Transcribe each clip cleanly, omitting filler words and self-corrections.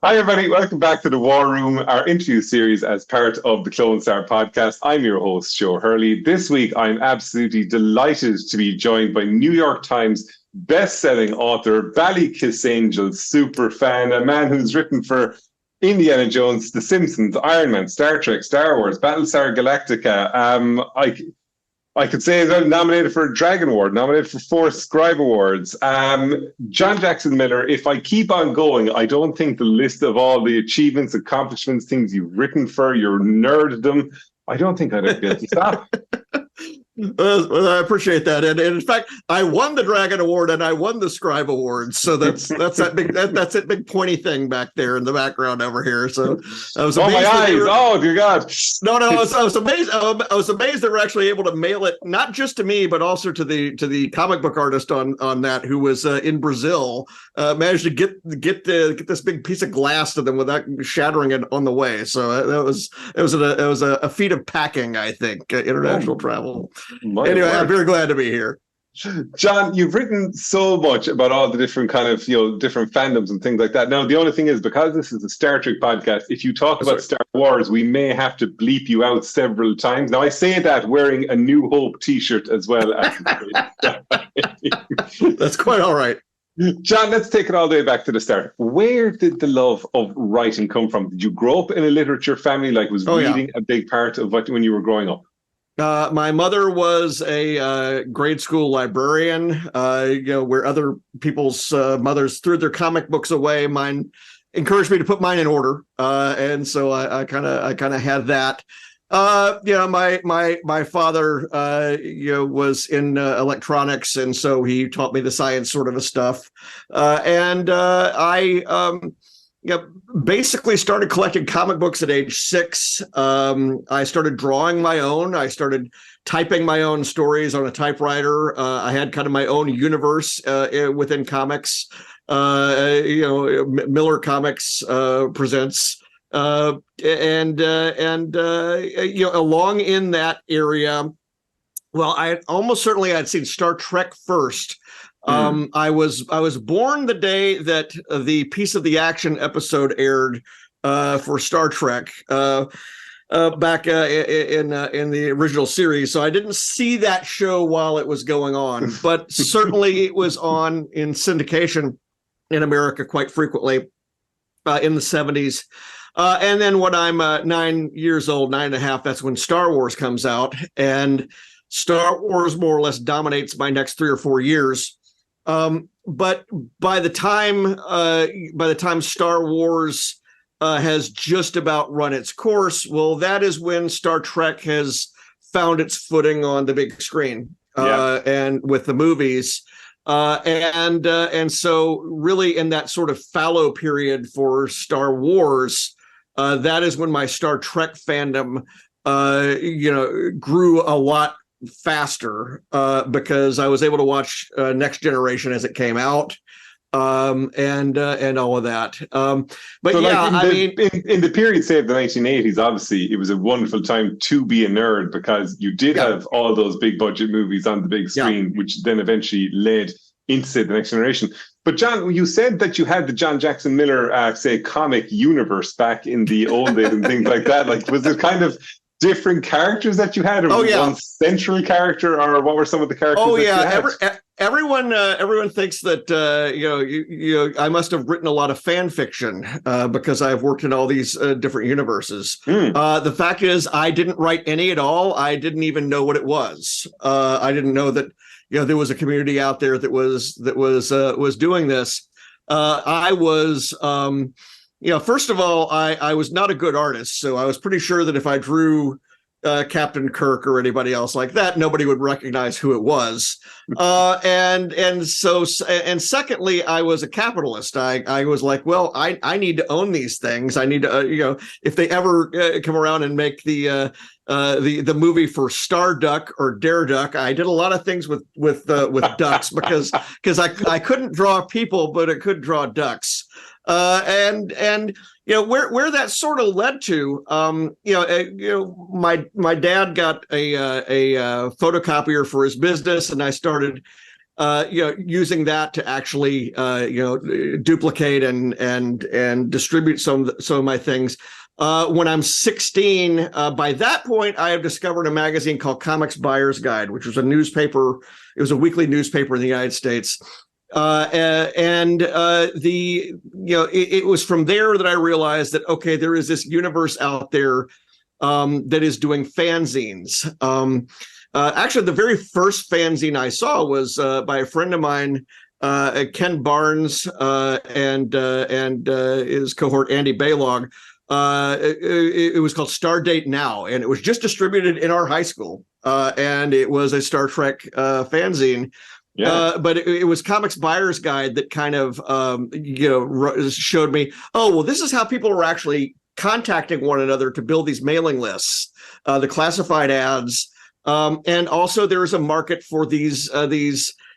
Hi, everybody. Welcome back to the War Room, our interview series as part of the Clone Star podcast. I'm your host, Joe Hurley. This week, I'm absolutely delighted to be joined by New York Times best-selling author, Ballykiss super fan, a man who's written for Indiana Jones, The Simpsons, Iron Man, Star Trek, Star Wars, Battlestar Galactica. I could say he's nominated for a Dragon Award, nominated for 4 Scribe Awards. John Jackson Miller, if I keep on going, I don't think the list of all the achievements, accomplishments, things you've written for, your nerddom, I don't think I'd be able to stop. Well, I appreciate that, and in fact, I won the Dragon Award and I won the Scribe Award. So that's that big pointy thing back there in the background over here. So I was amazed. Oh my eyes! Oh dear God! No, I was amazed. I was amazed they were actually able to mail it not just to me, but also to the comic book artist on that, who was in Brazil. Managed to get this big piece of glass to them without shattering it on the way. So it was a feat of packing, I think, international travel. Anyway, I'm very glad to be here. John, you've written so much about all the different kind of, different fandoms and things like that. Now, the only thing is, because this is a Star Trek podcast, if you talk about Star Wars, we may have to bleep you out several times. Now, I say that wearing a New Hope t-shirt as well. That's quite all right. John, let's take it all the way back to the start. Where did the love of writing come from? Did you grow up in a literature family? Like, was reading a big part of when you were growing up? My mother was a grade school librarian, where other people's mothers threw their comic books away. Mine encouraged me to put mine in order. And so I kind of had that. My father, was in electronics, and so he taught me the science sort of a stuff. Basically started collecting comic books at age 6. I started drawing my own. I started typing my own stories on a typewriter. I had kind of my own universe within comics. Miller Comics presents. Along in that area, well, I almost certainly I'd seen Star Trek first. I was born the day that the Piece of the Action episode aired for Star Trek back in the original series. So I didn't see that show while it was going on, but certainly it was on in syndication in America quite frequently in the 70s. And then when I'm 9 years old, 9.5, that's when Star Wars comes out, and Star Wars more or less dominates my next 3 or 4 years. But by the time Star Wars has just about run its course, well, that is when Star Trek has found its footing on the big screen, and with the movies, and so really in that sort of fallow period for Star Wars, that is when my Star Trek fandom, grew a lot faster because I was able to watch Next Generation as it came out, and all of that. But so yeah, in the period, say, of the 1980s, obviously it was a wonderful time to be a nerd, because you did have all those big budget movies on the big screen, which then eventually led into, say, the Next Generation. But John, you said that you had the John Jackson Miller, comic universe back in the old days and things like that. Like, was it kind of different characters that you had, or one central character, or what were some of the characters that you had? Everyone thinks that I must have written a lot of fan fiction because I've worked in all these different universes. The fact is, I didn't write any at all. I didn't even know what it was. I didn't know that there was a community out there that was doing this. I was. First of all, I was not a good artist, so I was pretty sure that if I drew Captain Kirk or anybody else like that, nobody would recognize who it was. And secondly, I was a capitalist. I was like, well, I need to own these things. I need to, if they ever come around and make the movie for Starduck or Dareduck, I did a lot of things with ducks because I couldn't draw people, but I could draw ducks. And where that sort of led to, my dad got a photocopier for his business, and I started using that to actually duplicate and distribute some of my things. When I'm 16, by that point, I have discovered a magazine called Comics Buyer's Guide, which was a newspaper. It was a weekly newspaper in the United States. It was from there that I realized that, okay, there is this universe out there that is doing fanzines. Actually, the very first fanzine I saw was by a friend of mine, Ken Barnes, and his cohort Andy Baylog. It was called Stardate Now, and it was just distributed in our high school, and it was a Star Trek fanzine. Yeah. But it was Comics Buyer's Guide that kind of showed me, oh, well, this is how people are actually contacting one another to build these mailing lists, the classified ads, and also there is a market for these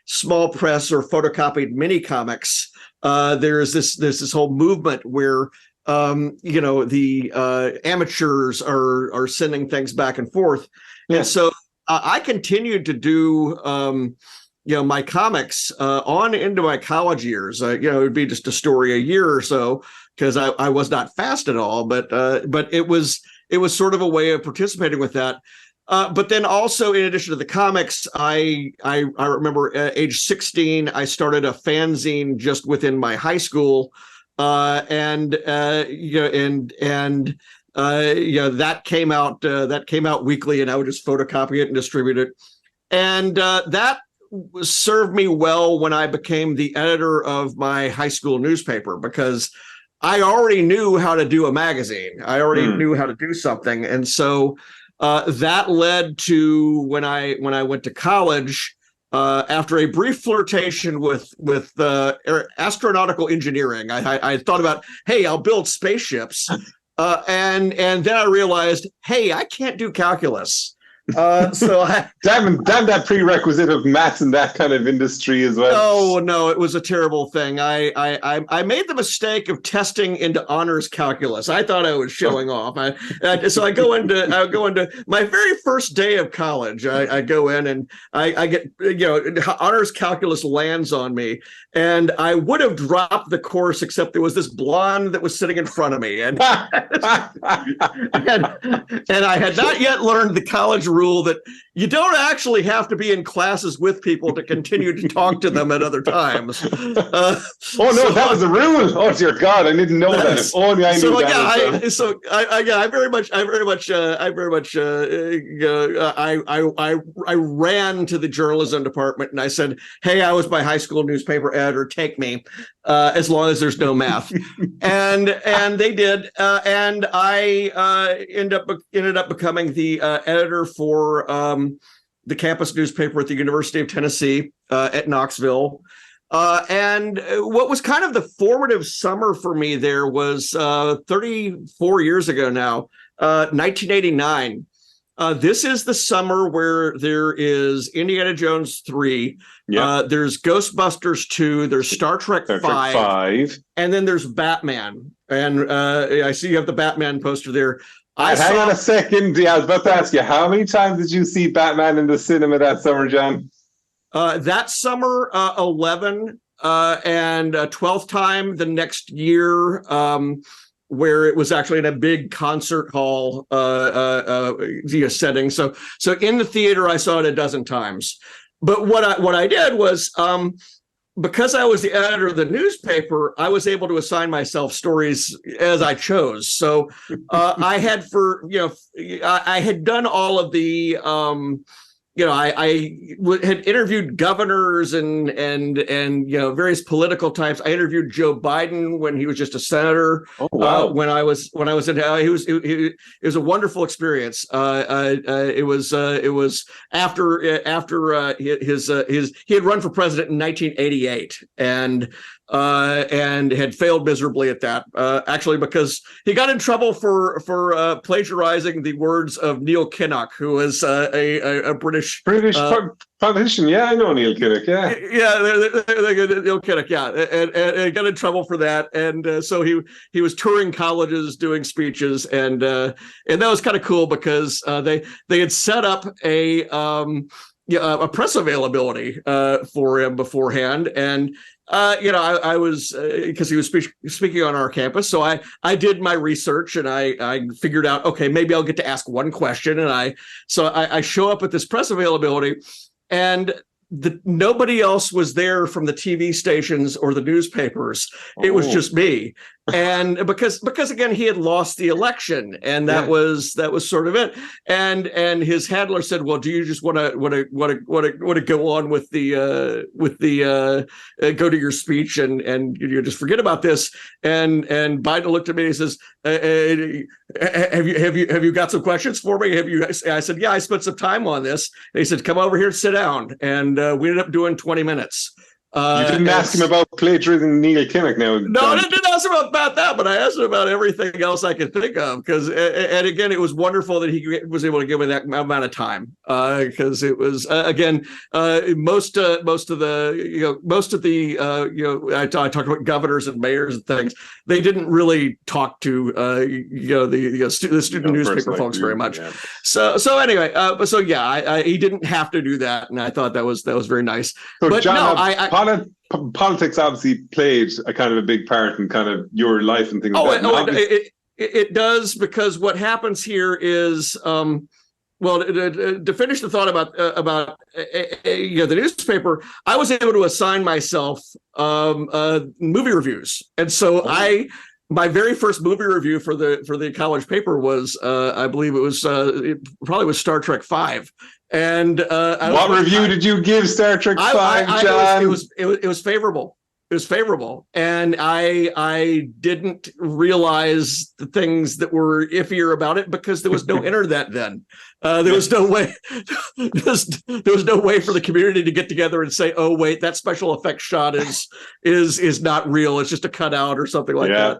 small press or photocopied mini comics. There's this whole movement where the amateurs are sending things back and forth. Yeah. And so I continued to do my comics on into my college years. It would be just a story a year or so because I was not fast at all, but it was sort of a way of participating with that. But then also, in addition to the comics, I remember at age 16, I started a fanzine just within my high school. That came out weekly, and I would just photocopy it and distribute it. And that served me well when I became the editor of my high school newspaper, because I already knew how to do a magazine. I already knew how to do something. And so that led to when I went to college, after a brief flirtation with astronautical engineering, I thought about, hey, I'll build spaceships. And then I realized, hey, I can't do calculus. So damn that prerequisite of maths in that kind of industry as well. Oh no, it was a terrible thing. I made the mistake of testing into honors calculus. I thought I was showing off. So I go into my very first day of college. I go in and I get honors calculus lands on me, and I would have dropped the course except there was this blonde that was sitting in front of me, and and I had not yet learned the college rule that you don't actually have to be in classes with people to continue to talk to them at other times. That was a rule. Oh dear God, I didn't know that. If only I knew that. I ran to the journalism department and I said, "Hey, I was my high school newspaper editor. Take me, as long as there's no math." and they did, and I ended up becoming the editor for the campus newspaper at the University of Tennessee at Knoxville. And what was kind of the formative summer for me there was 34 years ago now, 1989. This is the summer where there is Indiana Jones 3, there's Ghostbusters 2, there's Star Trek 5, and then there's Batman. And I see you have the Batman poster there. Hang on a second. I was about to ask you, how many times did you see Batman in the cinema that summer, John? That summer, 11, and 12th time the next year, where it was actually in a big concert hall setting. So in the theater, I saw it a dozen times. But what I did was, because I was the editor of the newspaper, I was able to assign myself stories as I chose. So I had I had done all of the I had interviewed governors and various political types. I interviewed Joe Biden when he was just a senator. Oh, wow. When I was in it was a wonderful experience. It was after he had run for president in 1988 and had failed miserably at that, actually, because he got in trouble for plagiarizing the words of Neil Kinnock, who was a British politician. Yeah, I know Neil Kinnock. Yeah, Neil Kinnock. Yeah, and got in trouble for that, and so he was touring colleges doing speeches, and that was kind of cool because they had set up a a press availability for him beforehand, and I was because he was speaking on our campus, so I did my research and I figured out, okay, maybe I'll get to ask one question, and I show up at this press availability, and nobody else was there from the TV stations or the newspapers. It was just me. And because again, he had lost the election, and that was sort of it. And his handler said, "Well, do you just want to go on with the go to your speech and you just forget about this?" And Biden looked at me and he says, "Have you got some questions for me? Have you?" I said, "Yeah, I spent some time on this." And he said, "Come over here and sit down." And we ended up doing 20 minutes. You didn't ask him about plagiarizing Neil Kinnock now. No, I didn't ask him about that, but I asked him about everything else I could think of. Because, and again, it was wonderful that he was able to give me that amount of time. Because it was again, most of the I talked about governors and mayors and things. They didn't really talk to the student newspaper folks very much. Yeah. So anyway, he didn't have to do that, and I thought that was very nice. So but John, no, politics obviously played a kind of a big part in kind of your life and things like that. It does, because what happens here is, to finish the thought about the newspaper, I was able to assign myself movie reviews, and so my very first movie review for the college paper was I believe it probably was Star Trek V. And what review did you give Star Trek V, John? It was favorable. It was favorable, and I didn't realize the things that were iffier about it because there was no internet then. There was no way. There was no way for the community to get together and say, "Oh, wait, that special effects shot is not real. It's just a cutout or something like that."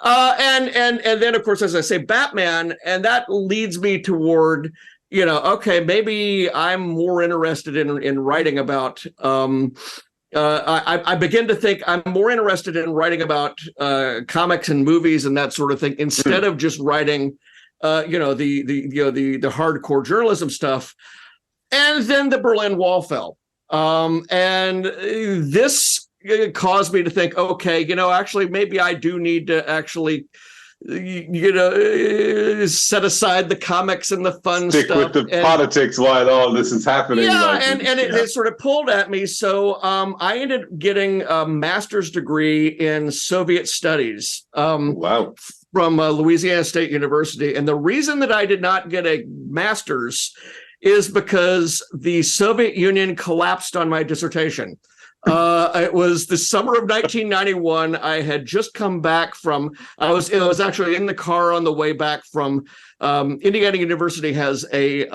And then, of course, as I say, Batman, and that leads me toward, okay, maybe I'm more interested in writing about. I begin to think I'm more interested in writing about comics and movies and that sort of thing instead of just writing, the hardcore journalism stuff. And then the Berlin Wall fell, and this caused me to think, okay, actually, maybe I do need to actually, set aside the comics and the fun stuff. Stick with the politics while all this is happening. Yeah, it sort of pulled at me. So I ended up getting a master's degree in Soviet studies. Wow. From Louisiana State University. And the reason that I did not get a master's is because the Soviet Union collapsed on my dissertation. It was the summer of 1991. I had just come back from, I was actually in the car on the way back from, Indiana University has a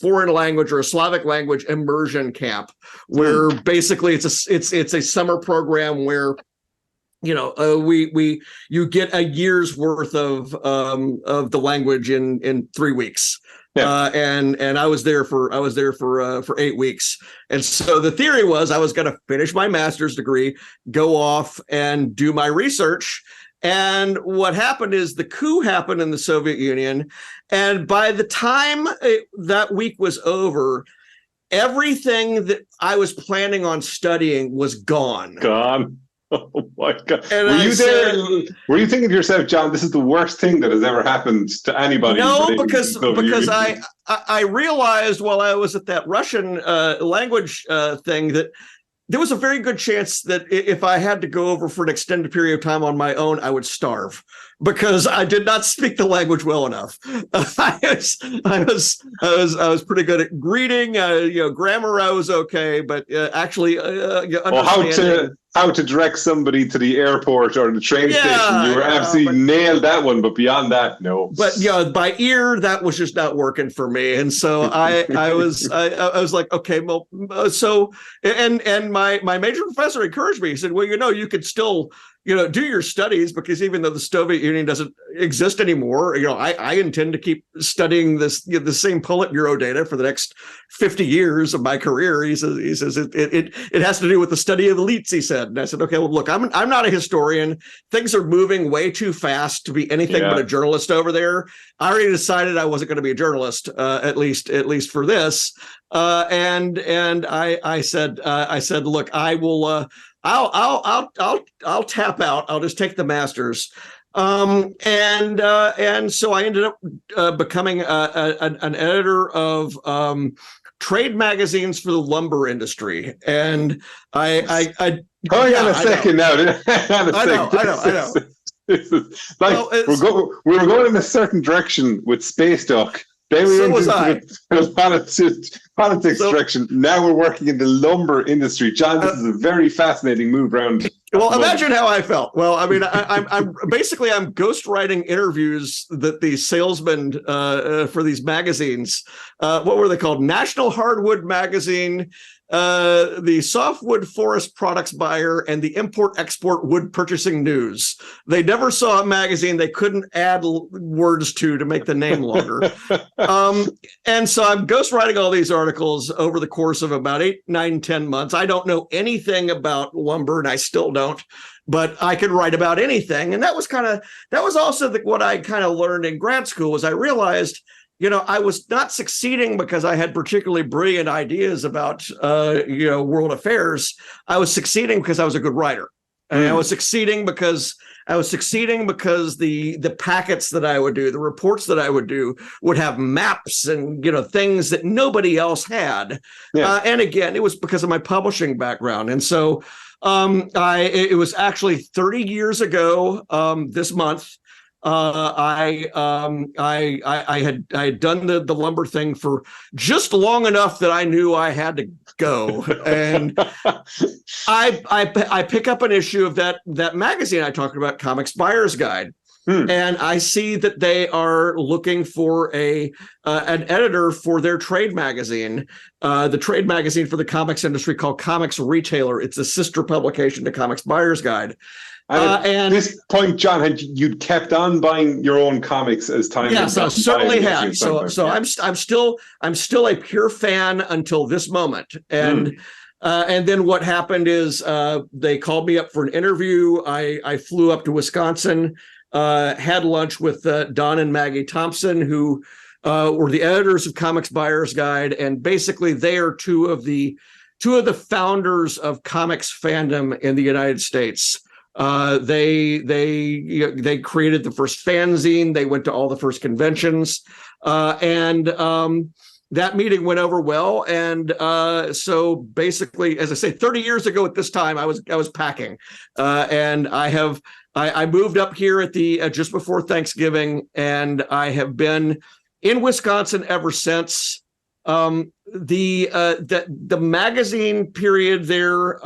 foreign language or a Slavic language immersion camp where basically it's a summer program where, you get a year's worth of the language in 3 weeks. Yeah. And I was there for 8 weeks. And so the theory was I was going to finish my master's degree, go off and do my research. And what happened is the coup happened in the Soviet Union. And by the time that week was over, everything that I was planning on studying was gone. Gone. Oh my God. And were you thinking to yourself, John, this is the worst thing that has ever happened to anybody? No, because I realized while I was at that Russian language thing that there was a very good chance that if I had to go over for an extended period of time on my own, I would starve because I did not speak the language well enough. I was pretty good at greeting, grammar I was okay, but actually understanding. How to direct somebody to the airport or the train station. You were absolutely nailed that one, but beyond that, no. But by ear, that was just not working for me. And so I was like, okay, well, so and my major professor encouraged me. He said, well, you could still do your studies, because even though the Soviet Union doesn't exist anymore, I intend to keep studying the same Politburo data for the next 50 years of my career. He says it has to do with the study of elites, he said. And I said, okay, well, look, I'm not a historian. Things are moving way too fast to be anything but a journalist over there. I already decided I wasn't going to be a journalist, at least for this. And I said, look, I will. I'll tap out. I'll just take the master's. And so I ended up becoming an editor of trade magazines for the lumber industry. And I hang on a second now. I know. This is like, we were going in a certain direction with Space Duck. Then we went into the politics direction. Now we're working in the lumber industry. John, this is a very fascinating move around. Well, imagine how I felt. Well, I mean, I'm ghostwriting interviews that the salesmen for these magazines, what were they called? National Hardwood Magazine, the Softwood Forest Products Buyer, and the Import-Export Wood Purchasing News. They never saw a magazine they couldn't add words to make the name longer. And so I'm ghostwriting all these articles over the course of about 8, 9, 10 months. I don't know anything about lumber, and I still don't, but I could write about anything. And that was also what I kind of learned in grad school, was I realized, I was not succeeding because I had particularly brilliant ideas about, world affairs. I was succeeding because I was a good writer. And I was succeeding because the packets that I would do, the reports that I would do, would have maps and, things that nobody else had. Yeah. And again, it was because of my publishing background. And so it was actually 30 years ago this month. I had done the lumber thing for just long enough that I knew I had to go, and I pick up an issue of that magazine I talked about, Comics Buyer's Guide, and I see that they are looking for an editor for their trade magazine, the trade magazine for the comics industry called Comics Retailer. It's a sister publication to Comics Buyer's Guide. And at this point, John, you'd kept on buying your own comics as time. Yes, I certainly had. So yeah. I'm still a pure fan until this moment. And then what happened is they called me up for an interview. I flew up to Wisconsin, had lunch with Don and Maggie Thompson, who were the editors of Comics Buyer's Guide, and basically they are two of the founders of comics fandom in the United States. They created the first fanzine. They went to all the first conventions, and that meeting went over well. And so basically, as I say, 30 years ago at this time, I was packing, and I moved up here at the just before Thanksgiving, and I have been in Wisconsin ever since. The magazine period there.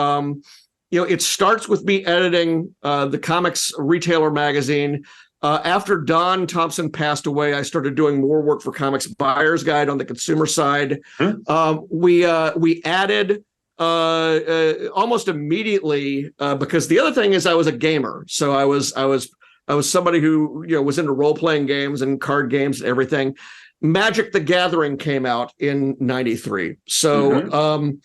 It starts with me editing the Comics Retailer magazine. After Don Thompson passed away, I started doing more work for Comics Buyer's Guide on the consumer side. We added almost immediately because the other thing is I was a gamer, so I was somebody who was into role playing games and card games and everything. Magic the Gathering came out in '93, so.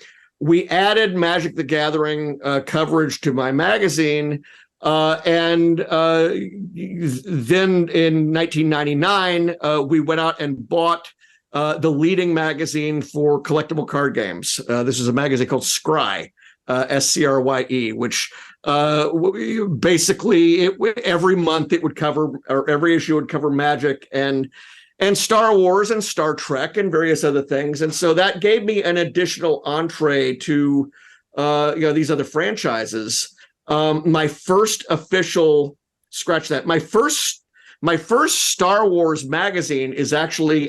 We added Magic the Gathering coverage to my magazine, and then in 1999, we went out and bought the leading magazine for collectible card games. This is a magazine called Scrye, SCRYE, which basically every month it would cover, or every issue would cover Magic and Star Wars and Star Trek and various other things. And so that gave me an additional entree to, these other franchises. My first official, my first Star Wars magazine is actually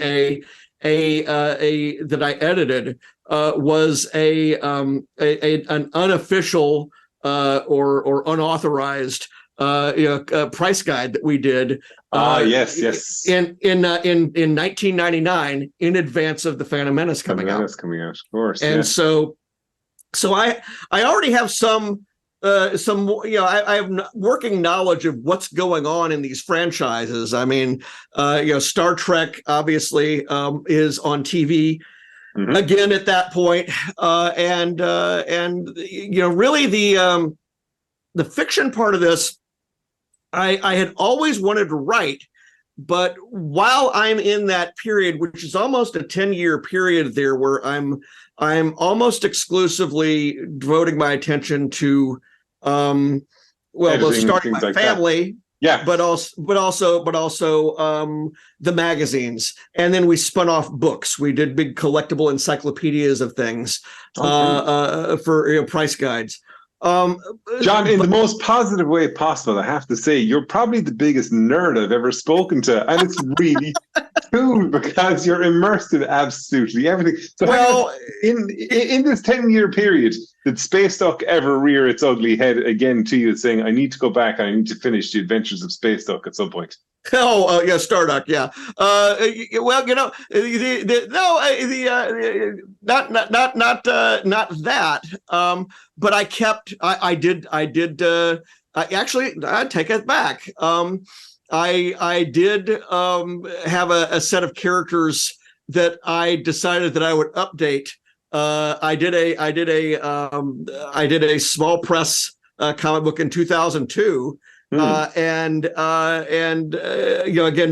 that I edited, was an unofficial or unauthorized price guide that we did. Yes. In 1999, in advance of the Phantom Menace coming out. Of course. And so I already have some some, I have working knowledge of what's going on in these franchises. I mean, Star Trek obviously is on TV again at that point, and really the fiction part of this, I had always wanted to write. But while I'm in that period, which is almost a 10-year period there, where I'm almost exclusively devoting my attention to, both starting my family, but also the magazines, and then we spun off books. We did big collectible encyclopedias of things for price guides. John, in the most positive way possible, I have to say, you're probably the biggest nerd I've ever spoken to, and it's really cool because you're immersed in absolutely everything. So, in this 10-year period, did Space Duck ever rear its ugly head again to you, saying, "I need to go back and I need to finish the Adventures of Space Duck" at some point? Starduck, yeah. Not that. But I take it back. I did have a set of characters that I decided that I would update. I did a small press comic book in 2002. Again,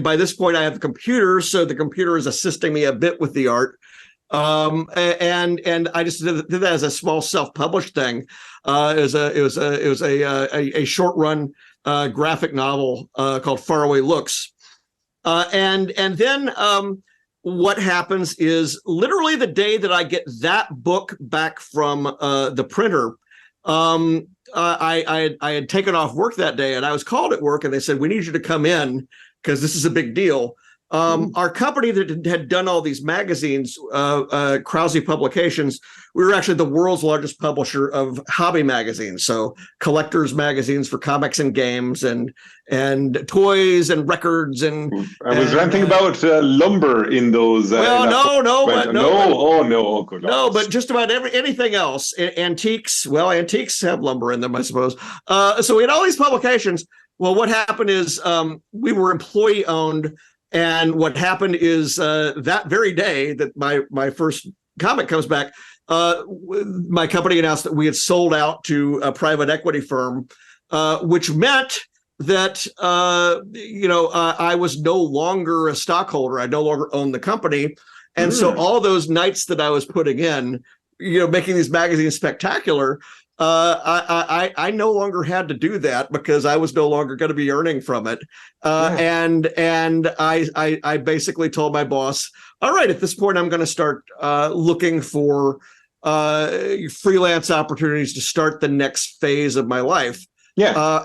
by this point I have the computer, so the computer is assisting me a bit with the art. And I just did that as a small self-published thing. It was a short run graphic novel called Faraway Looks. And then what happens is literally the day that I get that book back from the printer, I had taken off work that day, and I was called at work, and they said, "We need you to come in because this is a big deal." Our company that had done all these magazines, Krause Publications, we were actually the world's largest publisher of hobby magazines, so collectors magazines for comics and games and toys and records and. Was there anything about lumber in those? No, but just about anything else. Antiques. Well, antiques have lumber in them, I suppose. So we had all these publications. Well, what happened is we were employee owned. And what happened is that very day that my first comic comes back, my company announced that we had sold out to a private equity firm, which meant that I was no longer a stockholder. I no longer owned the company, and so all those nights that I was putting in, making these magazines spectacular. I no longer had to do that because I was no longer going to be earning from it. And I basically told my boss, all right, at this point, I'm going to start looking for freelance opportunities to start the next phase of my life. Yeah.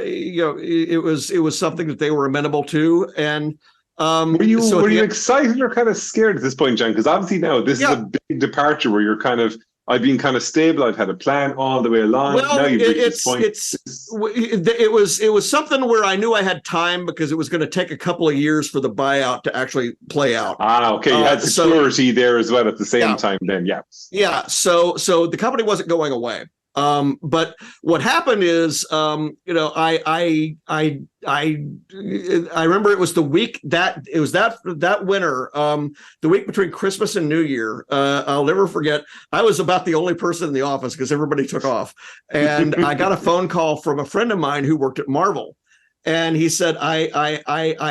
It was something that they were amenable to. And were you excited or kind of scared at this point, John? Because obviously now this is a big departure where you're kind of, I've been kind of stable. I've had a plan all the way along. Well, now you've reached this point. It was something where I knew I had time because it was going to take a couple of years for the buyout to actually play out. Okay. You had security there as well at the same time. Then, yeah. Yeah. So the company wasn't going away. But what happened is, I remember it was the week that winter, the week between Christmas and New Year. I'll never forget. I was about the only person in the office because everybody took off, and I got a phone call from a friend of mine who worked at Marvel. And he said, I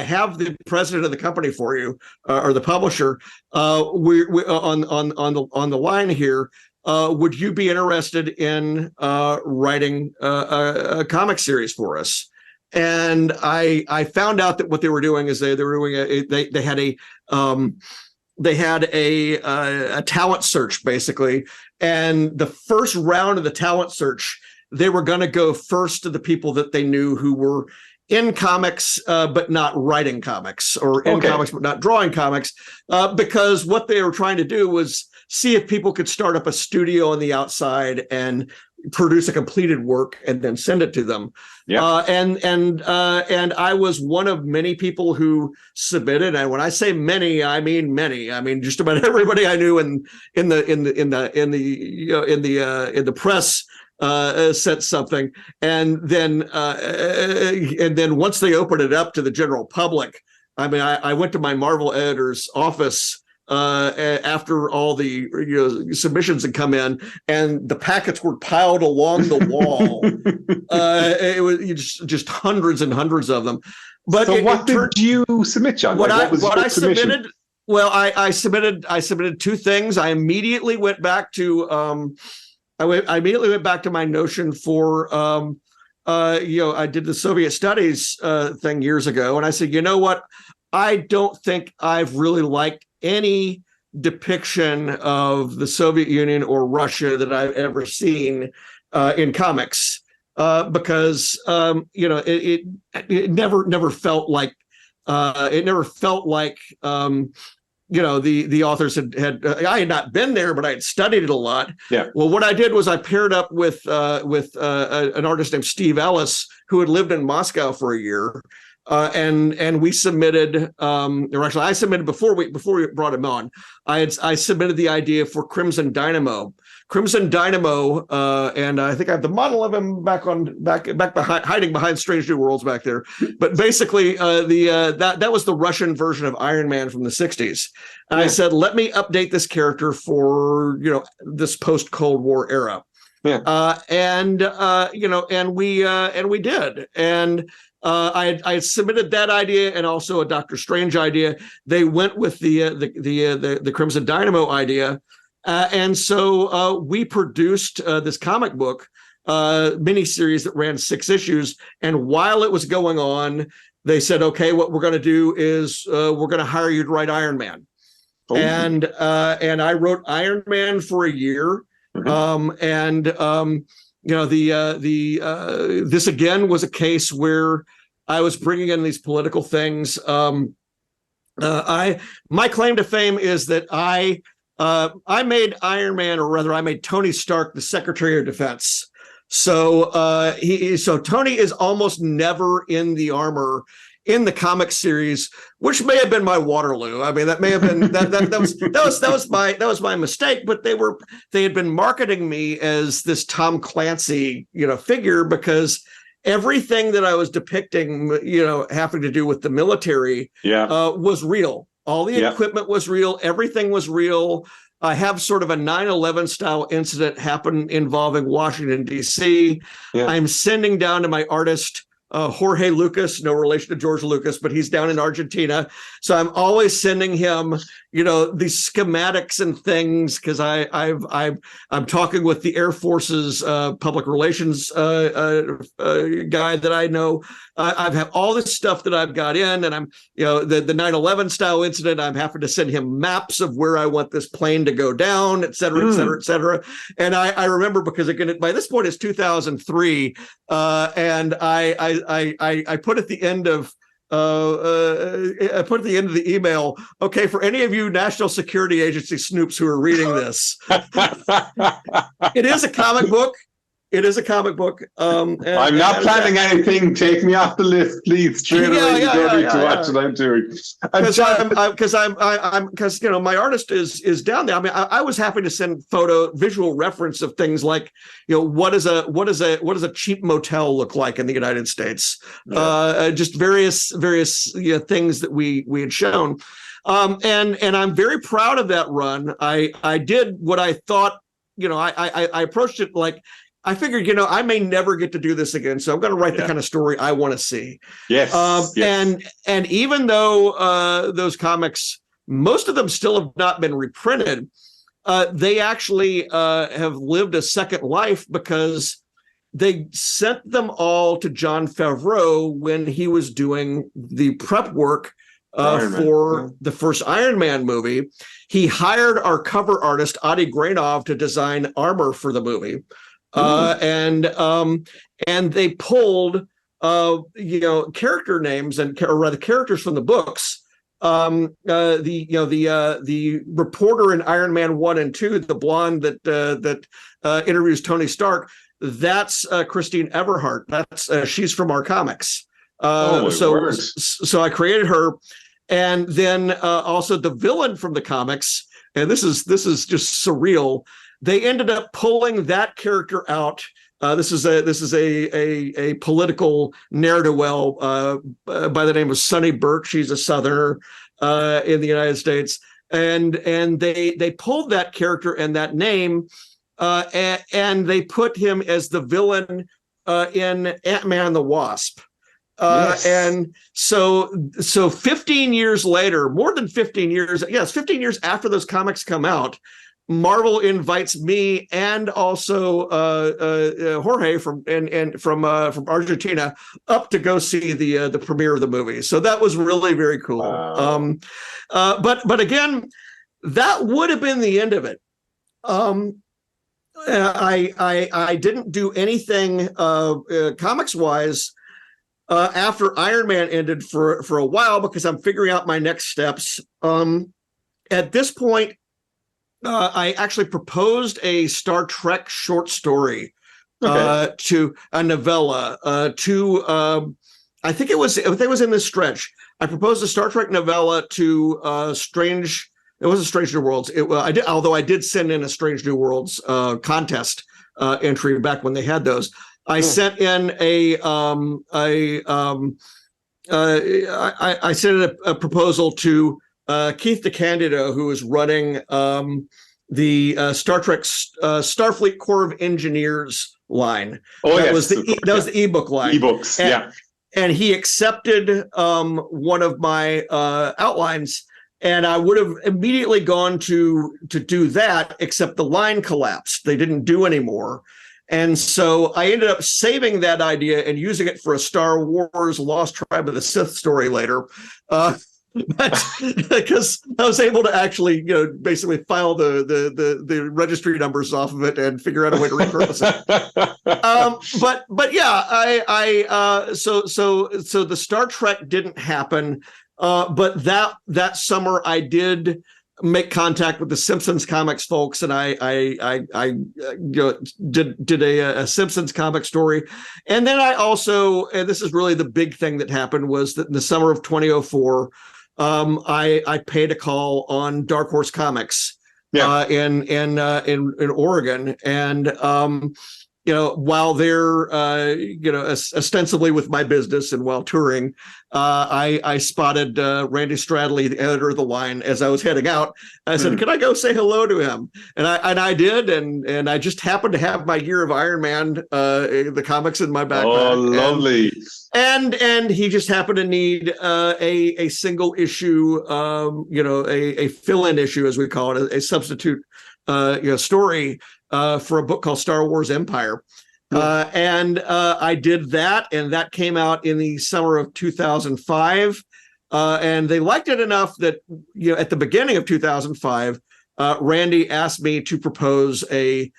have the president of the company for you, or the publisher. We're on the line here. Would you be interested in writing a comic series for us? And I found out that what they were doing is they were doing they had a talent search basically, and the first round of the talent search, they were going to go first to the people that they knew who were in comics, but not writing comics, or in comics, but not drawing comics, because what they were trying to do was see if people could start up a studio on the outside and produce a completed work and then send it to them. Yeah. And I was one of many people who submitted. And when I say many, I mean many. I mean just about everybody I knew in the press sent something, and then once they opened it up to the general public, I mean, I went to my Marvel editor's office after all the submissions had come in, and the packets were piled along the wall. It was just hundreds and hundreds of them. But so what did you submit, John? What I submitted? Well, I submitted two things. I immediately went back to I immediately went back to my notion for I did the Soviet studies thing years ago, and I said, you know what? I don't think I've really liked any depiction of the Soviet Union or Russia that I've ever seen in comics, because it never felt like the authors had I had not been there, but I had studied it a lot. Yeah. Well, what I did was I paired up with an artist named Steve Ellis, who had lived in Moscow for a year. And we submitted, or actually I submitted before we brought him on. I submitted the idea for Crimson Dynamo. Crimson Dynamo, and I think I have the model of him back behind, hiding behind Strange New Worlds back there. But basically, that was the Russian version of Iron Man from the '60s. And I said, let me update this character for this post Cold War era. Yeah. And we did. And I submitted that idea and also a Doctor Strange idea. They went with the Crimson Dynamo idea, and so we produced this comic book miniseries that ran 6 issues. And while it was going on, they said, "Okay, what we're going to do is we're going to hire you to write Iron Man." Oh. And I wrote Iron Man for a year, this again was a case where I was bringing in these political things. My claim to fame is that I made Iron Man, or rather, I made Tony Stark the Secretary of Defense. So Tony is almost never in the armor in the comic series, which may have been my Waterloo. I mean, that may have been that was my mistake. But they had been marketing me as this Tom Clancy, figure, because everything that I was depicting, having to do with the military, was real. All the equipment was real. Everything was real. I have sort of a 9/11 style incident happen involving Washington, D.C. Yeah. I'm sending down to my artist, Jorge Lucas, no relation to George Lucas, but he's down in Argentina. So I'm always sending him, these schematics and things, because I'm talking with the Air Force's public relations guy that I know. I have all this stuff that I've got in, and I'm, the 9/11 style incident, I'm having to send him maps of where I want this plane to go down, et cetera, et cetera, et cetera. And I remember, because again, by this point it's 2003, and I put at the end of the email, okay, for any of you National Security Agency snoops who are reading this, it is a comic book. It is a comic book. I'm not planning anything. Take me off the list, please. Straight away, you don't need to watch what I'm doing. Because my artist is down there. I mean, I was happy to send visual reference of things like, what does a cheap motel look like in the United States? Just various things that we had shown, and I'm very proud of that run. I did what I thought. I approached it like, I figured, I may never get to do this again, so I'm going to write the kind of story I want to see. Yes. And even though those comics, most of them still have not been reprinted, they actually have lived a second life, because they sent them all to Jon Favreau when he was doing the prep work for the first Iron Man movie. He hired our cover artist, Adi Granov, to design armor for the movie. And they pulled character names or rather characters from the books. The reporter in Iron Man 1 and 2, the blonde that interviews Tony Stark, that's Christine Everhart. That's she's from our comics. So I created her, and then also the villain from the comics. And this is just surreal. They ended up pulling that character out This is a political ne'er-do-well by the name of Sonny Burch. He's a Southerner in the United States, and they pulled that character and that name, and they put him as the villain in Ant-Man and the Wasp. Yes. And so 15 years later, more than 15 years, yes, 15 years after those comics come out, Marvel invites me and also Jorge from Argentina up to go see the premiere of the movie. So that was really very cool. Wow. But again, that would have been the end of it. I didn't do anything comics wise after Iron Man ended for a while because I'm figuring out my next steps. At this point, I actually proposed a Star Trek short story to a novella I think it was in this stretch. I proposed a Star Trek novella to Strange. It wasn't Strange New Worlds. Although I did send in a Strange New Worlds contest entry back when they had those. I sent in I sent in a proposal to Keith DeCandido, who is running the Star Trek Starfleet Corps of Engineers line. That was the ebook line. Ebooks, and he accepted one of my outlines, and I would have immediately gone to do that, except the line collapsed. They didn't do anymore. And so I ended up saving that idea and using it for a Star Wars Lost Tribe of the Sith story later. But because I was able to actually, basically file the registry numbers off of it and figure out a way to repurpose it. But yeah, so the Star Trek didn't happen. But that summer I did make contact with the Simpsons comics folks, and I did a Simpsons comic story. And then I also, and this is really the big thing that happened, was that in the summer of 2004, I paid a call on Dark Horse Comics in Oregon, and while they're ostensibly with my business and while touring, I spotted Randy Stradley, the editor of the line, as I was heading out. I said, "Can I go say hello to him?" And I did, and I just happened to have my Year of Iron Man, the comics in my backpack. Oh, lovely! And he just happened to need a single issue, a fill-in issue, as we call it, a substitute, story. For a book called Star Wars Empire. And I did that, and that came out in the summer of 2005. And they liked it enough that, at the beginning of 2005, Randy asked me to propose a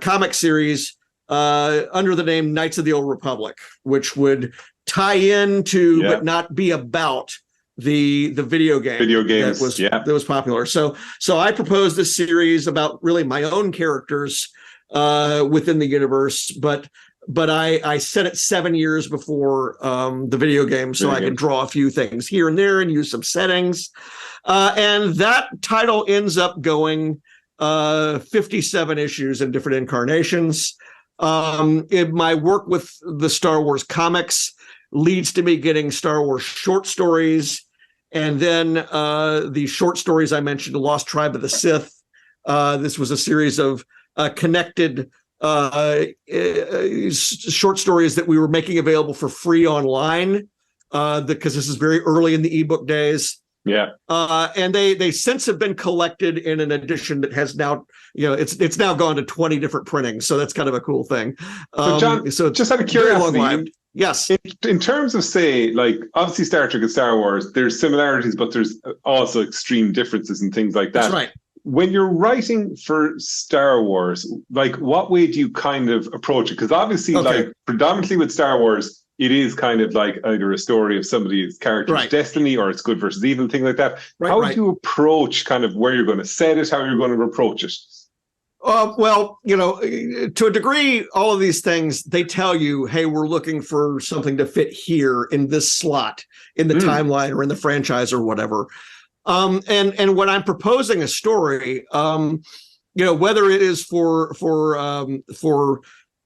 comic series under the name Knights of the Old Republic, which would tie into, but not be about, the video games that was popular. So I proposed this series about really my own characters within the universe, but I set it 7 years before the video game, so I could draw a few things here and there and use some settings. And that title ends up going 57 issues in different incarnations. In my work with the Star Wars comics leads to me getting Star Wars short stories. And then the short stories I mentioned, The Lost Tribe of the Sith. This was a series of connected short stories that we were making available for free online, because this is very early in the ebook days. Yeah. And they since have been collected in an edition that has now, it's now gone to 20 different printings. So that's kind of a cool thing. So John, just out of curiosity, yes. In terms of, say, like, obviously Star Trek and Star Wars, there's similarities, but there's also extreme differences and things like that. That's right. When you're writing for Star Wars, like, what way do you kind of approach it? Because obviously, like, predominantly with Star Wars, it is kind of like either a story of somebody's character's destiny, or it's good versus evil, things like that. How do you approach kind of where you're going to set it, how you're going to approach it? Well, to a degree, all of these things, they tell you, hey, we're looking for something to fit here in this slot in the timeline or in the franchise or whatever. And when I'm proposing a story, whether it is for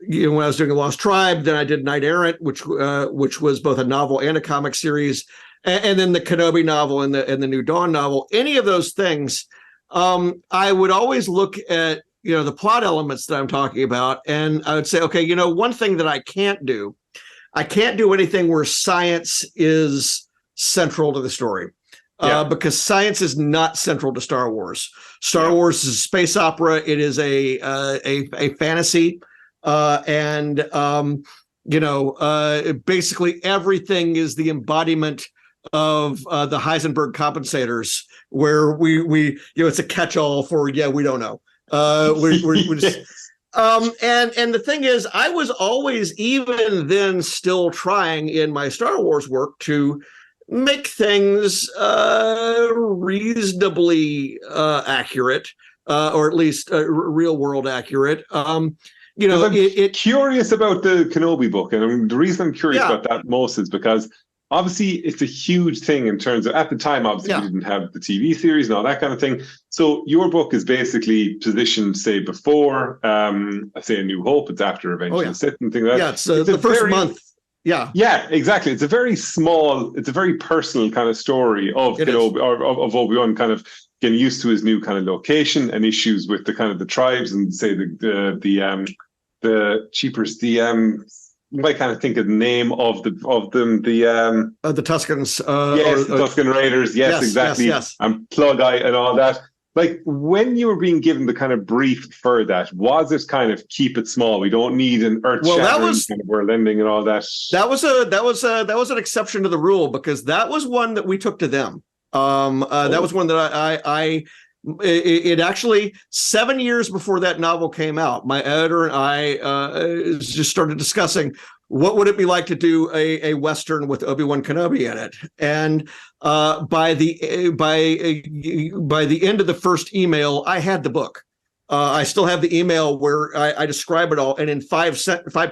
when I was doing The Lost Tribe, then I did Knight Errant, which was both a novel and a comic series, and then the Kenobi novel and the New Dawn novel. Any of those things, I would always look at the plot elements that I'm talking about, and I would say, okay, one thing that I can't do anything where science is central to the story. Because science is not central to Star Wars. Star Wars is a space opera. It is a fantasy, and basically everything is the embodiment of the Heisenberg compensators, where we it's a catch-all for we don't know. We're just, and the thing is, I was always, even then, still trying in my Star Wars work to make things reasonably accurate, or at least real world accurate. I'm curious about the Kenobi book, and I mean, the reason I'm curious about that most is because obviously it's a huge thing in terms of, at the time, obviously we didn't have the TV series and all that kind of thing. So your book is basically positioned, say, before, I say A New Hope. It's after Revenge of the Sith and things like that. Yeah, it's the first month. Yeah, exactly. It's a very small, it's a very personal kind of story of Kenobi, or of Obi-Wan kind of getting used to his new kind of location and issues with the kind of the tribes and, say, the you might kind of think of the name of them, the Tuskens. The Tusken Raiders. Yes, exactly. Yes. And Plug-Eye and all that. Like, when you were being given the kind of brief for that, was it kind of keep it small? We don't need an earth-shattering kind of world ending and all that. That was an exception to the rule, because that was one that we took to them. That was one that it actually, 7 years before that novel came out, my editor and I just started discussing what would it be like to do a Western with Obi-Wan Kenobi in it. And by the end of the first email, I had the book. I still have the email where I describe it all, and in five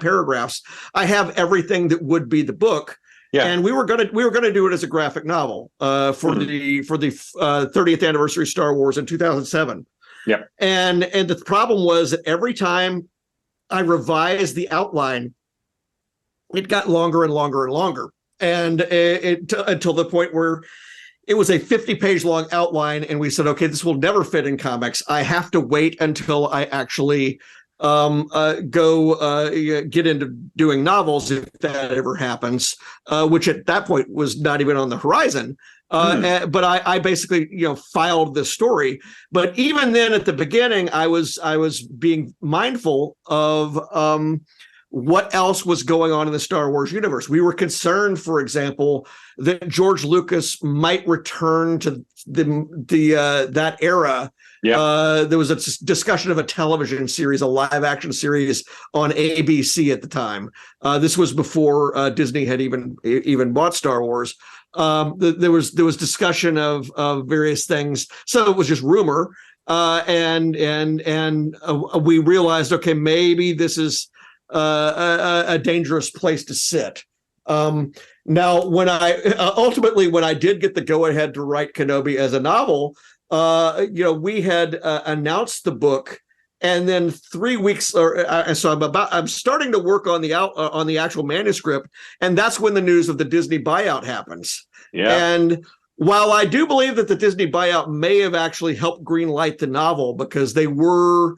paragraphs, I have everything that would be the book. Yeah. And we were gonna do it as a graphic novel for the 30th anniversary Star Wars in 2007. Yeah. And the problem was that every time I revised the outline, it got longer and longer and longer, and until the point where it was a 50-page long outline, and we said, okay, this will never fit in comics. I have to wait until I actually get into doing novels, if that ever happens, which at that point was not even on the horizon. But I basically, filed the story. But even then, at the beginning, I was being mindful of what else was going on in the Star Wars universe. We were concerned, for example, that George Lucas might return to that era. Yeah. There was a discussion of a television series, a live action series on ABC at the time. This was before Disney had even bought Star Wars. There was discussion of various things. So it was just rumor. And we realized, okay, maybe this is a dangerous place to sit. Now, when I did get the go-ahead to write Kenobi as a novel, we had announced the book, and then 3 weeks, so I'm starting to work on the actual manuscript, and that's when the news of the Disney buyout happens. Yeah. And while I do believe that the Disney buyout may have actually helped greenlight the novel, because they were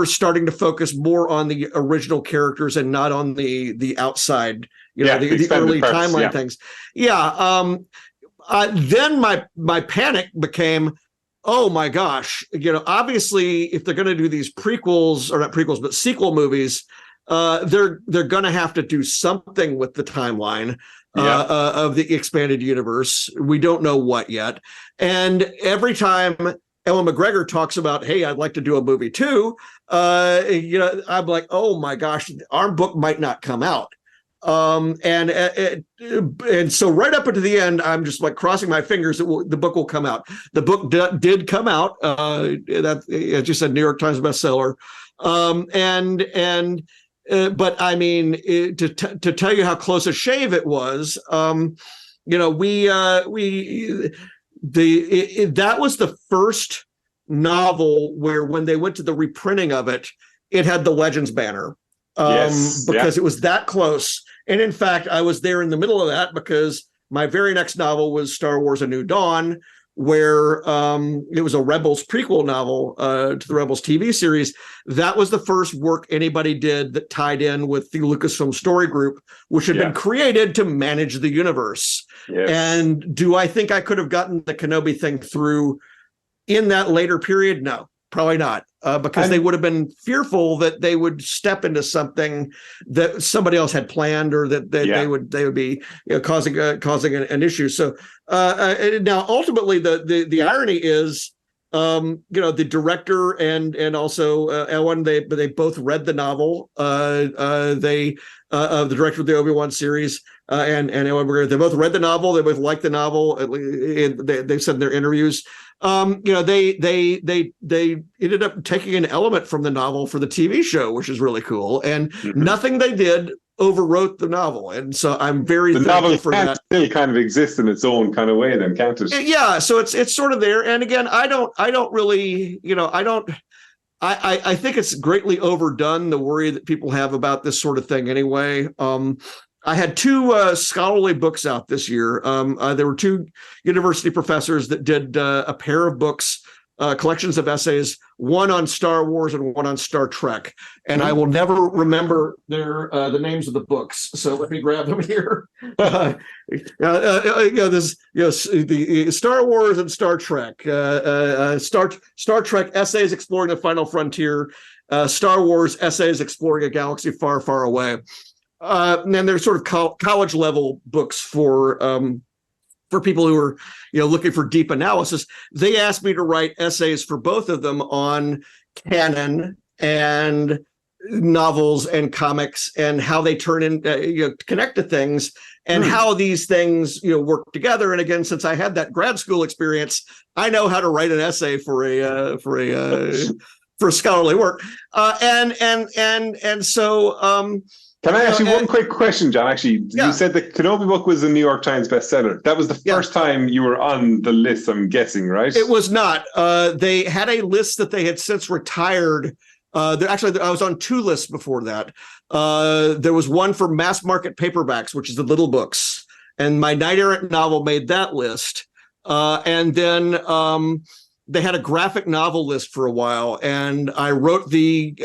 starting to focus more on the original characters and not on the outside, the early timeline things. Yeah. Then my panic became, oh my gosh, obviously if they're going to do these prequels, or not prequels, but sequel movies, they're going to have to do something with the timeline of the expanded universe. We don't know what yet. And every time Ewan McGregor talks about, hey, I'd like to do a movie too, I'm like, oh my gosh, our book might not come out. And so right up into the end, I'm just like crossing my fingers that the book will come out. The book did come out. That, as you said, New York Times bestseller. But I mean, to tell you how close a shave it was, that was the first novel where, when they went to the reprinting of it, it had the Legends banner. Because it was that close. And in fact, I was there in the middle of that because my very next novel was Star Wars: A New Dawn, where it was a Rebels prequel novel to the Rebels TV series. That was the first work anybody did that tied in with the Lucasfilm Story Group, which had been created to manage the universe. Yes. And do I think I could have gotten the Kenobi thing through in that later period? No, probably not. Because they would have been fearful that they would step into something that somebody else had planned, or that they would be causing an issue. So now ultimately the irony is, the director and also Ellen, they both read the novel. The director of the Obi-Wan series and Ellen McGregor, they both read the novel. They both liked the novel. They said in their interviews. They ended up taking an element from the novel for the TV show, which is really cool. And nothing they did overwrote the novel. And so I'm very thankful for that. Still kind of exists in its own kind of way, then, can't it? Yeah. So it's sort of there. And again, I think it's greatly overdone, the worry that people have about this sort of thing anyway. I had two scholarly books out this year. There were two university professors that did a pair of books, collections of essays, one on Star Wars and one on Star Trek. And I will never remember the names of the books. So let me grab them here. The Star Wars and Star Trek, Star Trek Essays Exploring the Final Frontier, Star Wars Essays Exploring a Galaxy Far, Far Away. And then there's sort of college level books for people who are looking for deep analysis. They asked me to write essays for both of them on canon and novels and comics and how they turn in connect to things and how these things work together. And again, since I had that grad school experience, I know how to write an essay for scholarly work. And so. Can I ask you one quick question, John? Actually, you said the Kenobi book was a New York Times bestseller. That was the first time you were on the list, I'm guessing, right? It was not. They had a list that they had since retired. Actually, I was on two lists before that. There was one for mass market paperbacks, which is the little books. And my Knight Errant novel made that list. And then they had a graphic novel list for a while. And I wrote the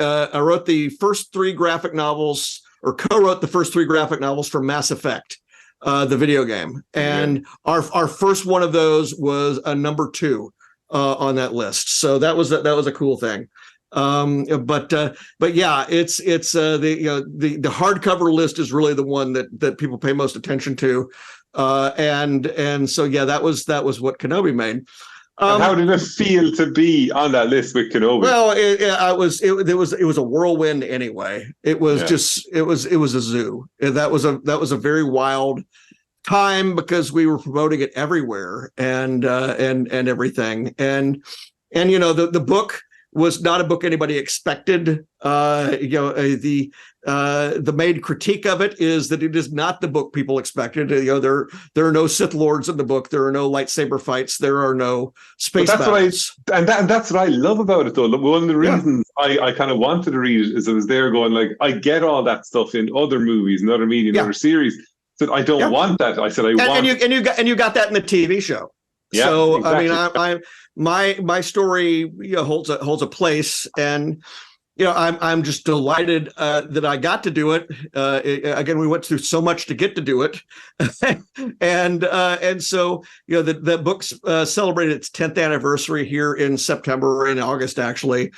first three graphic novels, or co-wrote the first three graphic novels for Mass Effect, the video game. And our first one of those was a number 2 on that list. So that was a cool thing. But yeah, it's the hardcover list is really the one that people pay most attention to. And so, yeah, that was what Kenobi made. And how did it feel to be on that list with Kenobi? Well, it was a whirlwind anyway. It was it was a zoo. That was a very wild time because we were promoting it everywhere and everything. And the book was not a book anybody expected. The main critique of it is that it is not the book people expected. There are no Sith Lords in the book. There are no lightsaber fights. There are no space battles. That's what I love about it, though. One of the reasons I kind of wanted to read it is I was there going, like, I get all that stuff in other movies and other media and other series. So I don't want that. I said I want. And you got that in the TV show. Yeah, so exactly. I mean, my story holds a place, and I'm just delighted that I got to do it. Again, we went through so much to get to do it, and so the book's celebrated its 10th anniversary here in September or in August, actually.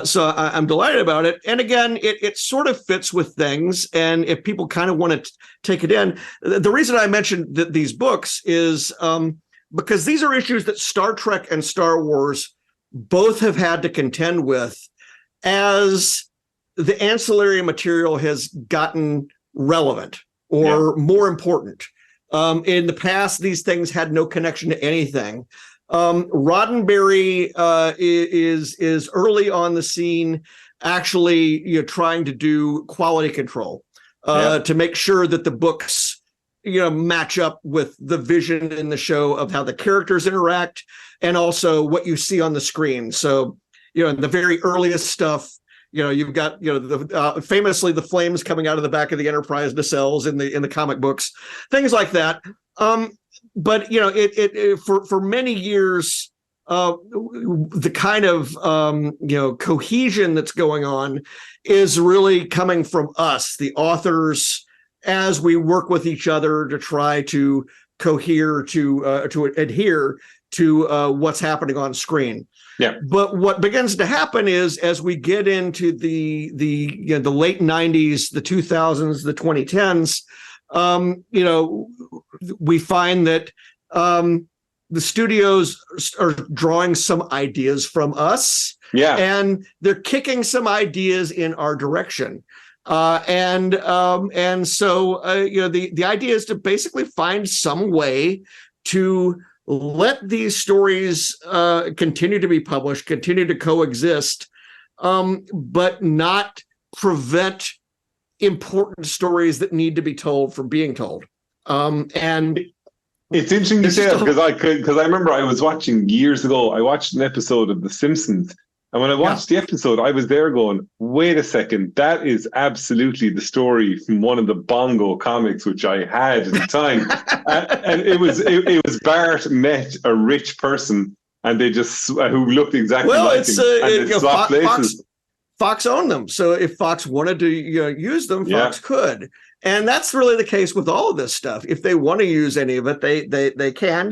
So I'm delighted about it. And again, it sort of fits with things. And if people kind of want to take it in, the reason I mentioned these books is because these are issues that Star Trek and Star Wars both have had to contend with as the ancillary material has gotten relevant or more important. In the past, these things had no connection to anything. Roddenberry is early on the scene, actually trying to do quality control to make sure that the books match up with the vision in the show of how the characters interact and also what you see on the screen. So, in the very earliest stuff, you've got famously the flames coming out of the back of the Enterprise nacelles in the comic books, things like that. But for many years, the kind of cohesion that's going on is really coming from us, the authors, as we work with each other to try to cohere, to adhere to what's happening on screen. Yeah. But what begins to happen is, as we get into the late 90s, the 2000s, the 2010s, we find that the studios are drawing some ideas from us, and they're kicking some ideas in our direction. And so the idea is to basically find some way to let these stories continue to be published, continue to coexist, but not prevent important stories that need to be told from being told. And it's interesting you say that, because I remember I was watching years ago, I watched an episode of The Simpsons. And when I watched the episode, I was there going, wait a second, that is absolutely the story from one of the Bongo comics, which I had at the time. And it was Bart met a rich person, and they just, who looked exactly like him, and they swapped places. Fox owned them. So if Fox wanted to use them, Fox could. And that's really the case with all of this stuff. If they want to use any of it, they can.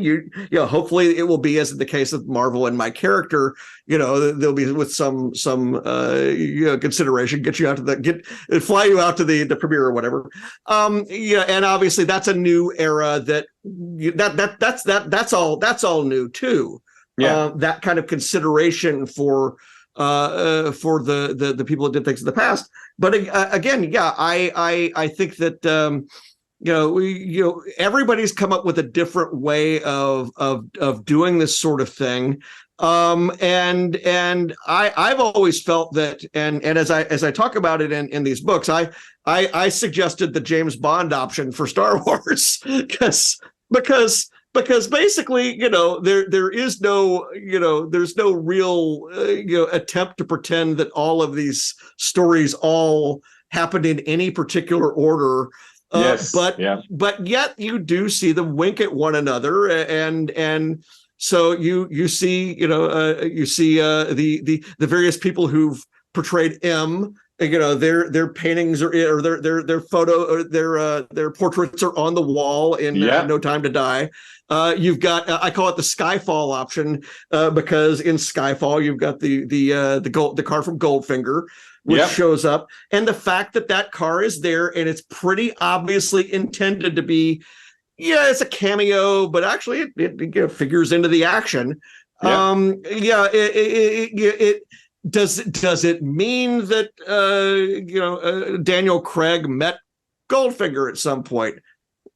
Hopefully it will be as in the case of Marvel and my character. They'll be with some consideration, fly you out to the premiere or whatever. And obviously that's a new era that's all new too. That kind of consideration for the people that did things in the past. But again, I think that everybody's come up with a different way of doing this sort of thing. And I've always felt that, and as I talk about it in these books, I suggested the James Bond option for Star Wars because basically, there is no, there's no real, attempt to pretend that all of these stories all happened in any particular order. But yet you do see them wink at one another, and so you see, the various people who've portrayed M. Their paintings or their photo or their portraits are on the wall in No Time to Die. You've got I call it the Skyfall option because in Skyfall you've got the car from Goldfinger, which shows up, and the fact that car is there and it's pretty obviously intended to be, it's a cameo, but actually it figures into the action. Does it mean that Daniel Craig met Goldfinger at some point?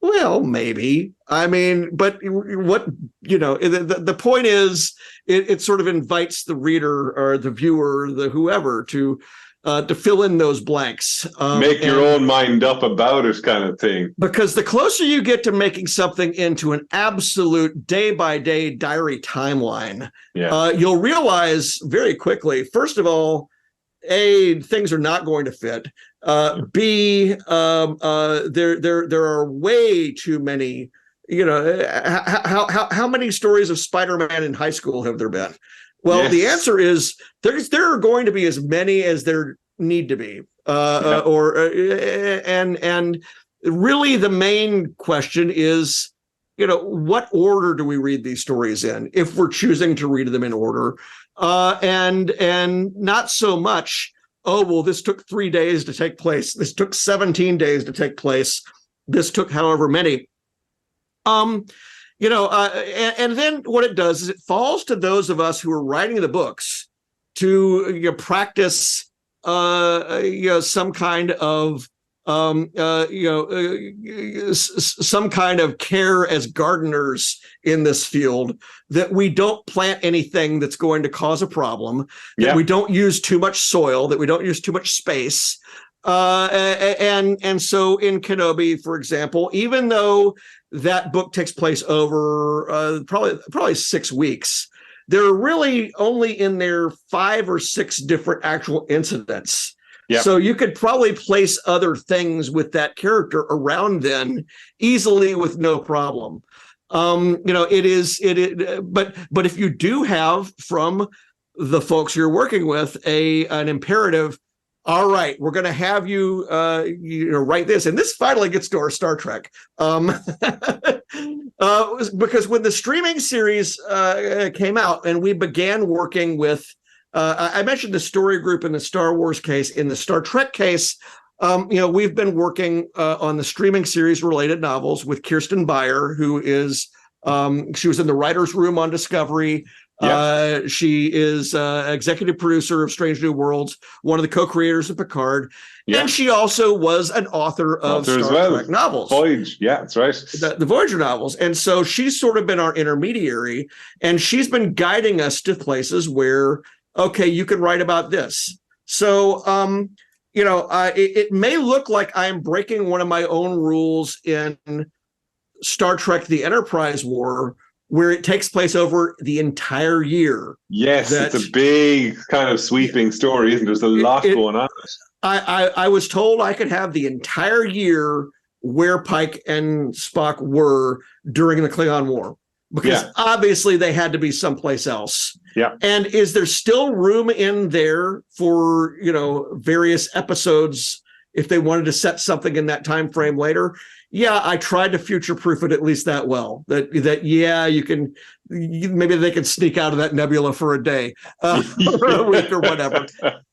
Well, maybe. I mean, but what the point is, it sort of invites the reader or the viewer, the whoever, to fill in those blanks. Make your own mind up about it, kind of thing. Because the closer you get to making something into an absolute day-by-day diary timeline, you'll realize very quickly, first of all, A, things are not going to fit. B, there are way too many. How many stories of Spider-Man in high school have there been? Well, the answer is there are going to be as many as there need to be, and really the main question is, what order do we read these stories in? If we're choosing to read them in order, and not so much, oh well, this took 3 days to take place. This took 17 days to take place. This took however many. And then what it does is it falls to those of us who are writing the books to practice, some kind of, some kind of care as gardeners in this field, that we don't plant anything that's going to cause a problem, that we don't use too much soil, that we don't use too much space. And so in Kenobi, for example, even though that book takes place over probably 6 weeks, they're really only in there 5 or 6 different actual incidents. Yep. So you could probably place other things with that character around then easily with no problem. But if you do have from the folks you're working with an imperative, all right, we're going to have you write this, and this finally gets to our Star Trek, because when the streaming series came out and we began working with, I mentioned the story group in the Star Wars case. In the Star Trek case, we've been working on the streaming series related novels with Kirsten Beyer, who is she was in the writer's room on Discovery. Yep. She is executive producer of Strange New Worlds, one of the co-creators of Picard, and she also was an author of Star Trek novels. Voyage, yeah, that's right. The Voyager novels. And so she's sort of been our intermediary, and she's been guiding us to places where, okay, you can write about this. So, it may look like I'm breaking one of my own rules in Star Trek: The Enterprise War, where it takes place over the entire year. Yes, it's a big kind of sweeping story, isn't it? There's a lot going on. I was told I could have the entire year where Pike and Spock were during the Klingon War, because obviously they had to be someplace else. Yeah. And is there still room in there for, various episodes if they wanted to set something in that time frame later? Yeah, I tried to future-proof it at least that well. You can, maybe they can sneak out of that nebula for a day, or a week, or whatever.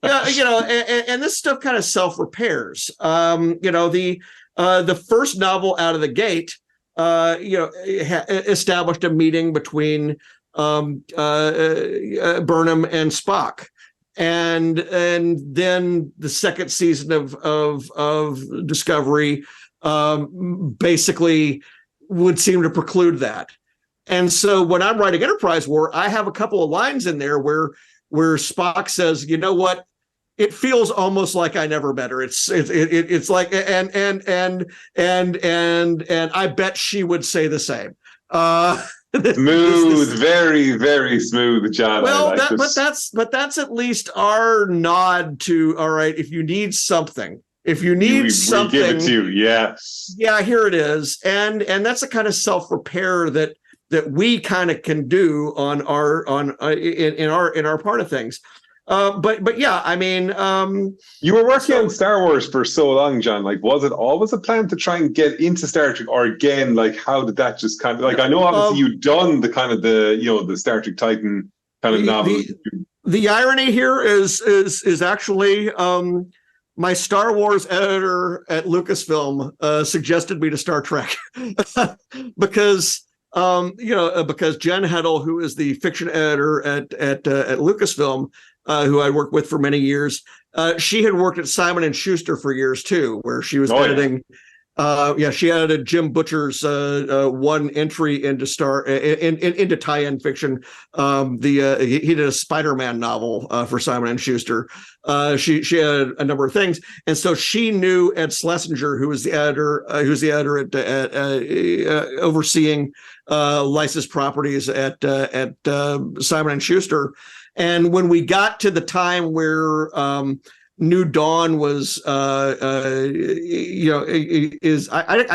And this stuff kind of self-repairs. The first novel out of the gate, established a meeting between Burnham and Spock. And then the second season of Discovery basically would seem to preclude that. And so when I'm writing Enterprise War, I have a couple of lines in there where Spock says, you know what, it feels almost like I never met her. It's like, and I bet she would say the same. Smooth, very, very smooth, John. Well, but that's at least our nod to, all right, if you need something. If you need something, we give it to you. Yes. Yeah, here it is, and that's a kind of self-repair that we kind of can do in our part of things. But yeah, I mean, you were working on Star Wars for so long, John. Like, was it always a plan to try and get into Star Trek, or again, like, how did that just kind of like? I know obviously you've done the kind of the Star Trek Titan kind of novel. The irony here is actually. My Star Wars editor at Lucasfilm suggested me to Star Trek because Jen Heddle, who is the fiction editor at Lucasfilm, who I worked with for many years, she had worked at Simon & Schuster for years too, where she was editing. She edited Jim Butcher's one entry into into tie-in fiction. He did a Spider-Man novel for Simon & Schuster. She had a number of things, and so she knew Ed Schlesinger, who was the editor, at overseeing licensed properties at Simon & Schuster. And when we got to the time where New Dawn was, I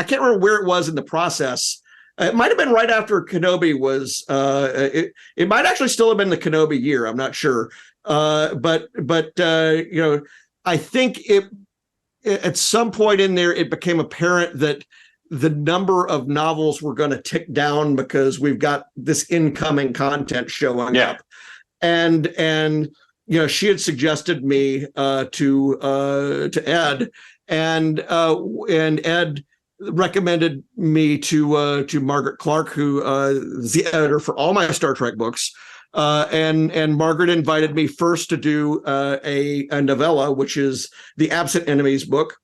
can't remember where it was in the process. It might have been right after Kenobi was. It might actually still have been the Kenobi year. I'm not sure. But I think at some point in there, it became apparent that the number of novels were going to tick down because we've got this incoming content showing up, and she had suggested me to Ed, and Ed recommended me to Margaret Clark, who is the editor for all my Star Trek books. And Margaret invited me first to do a novella, which is the Absent Enemies book,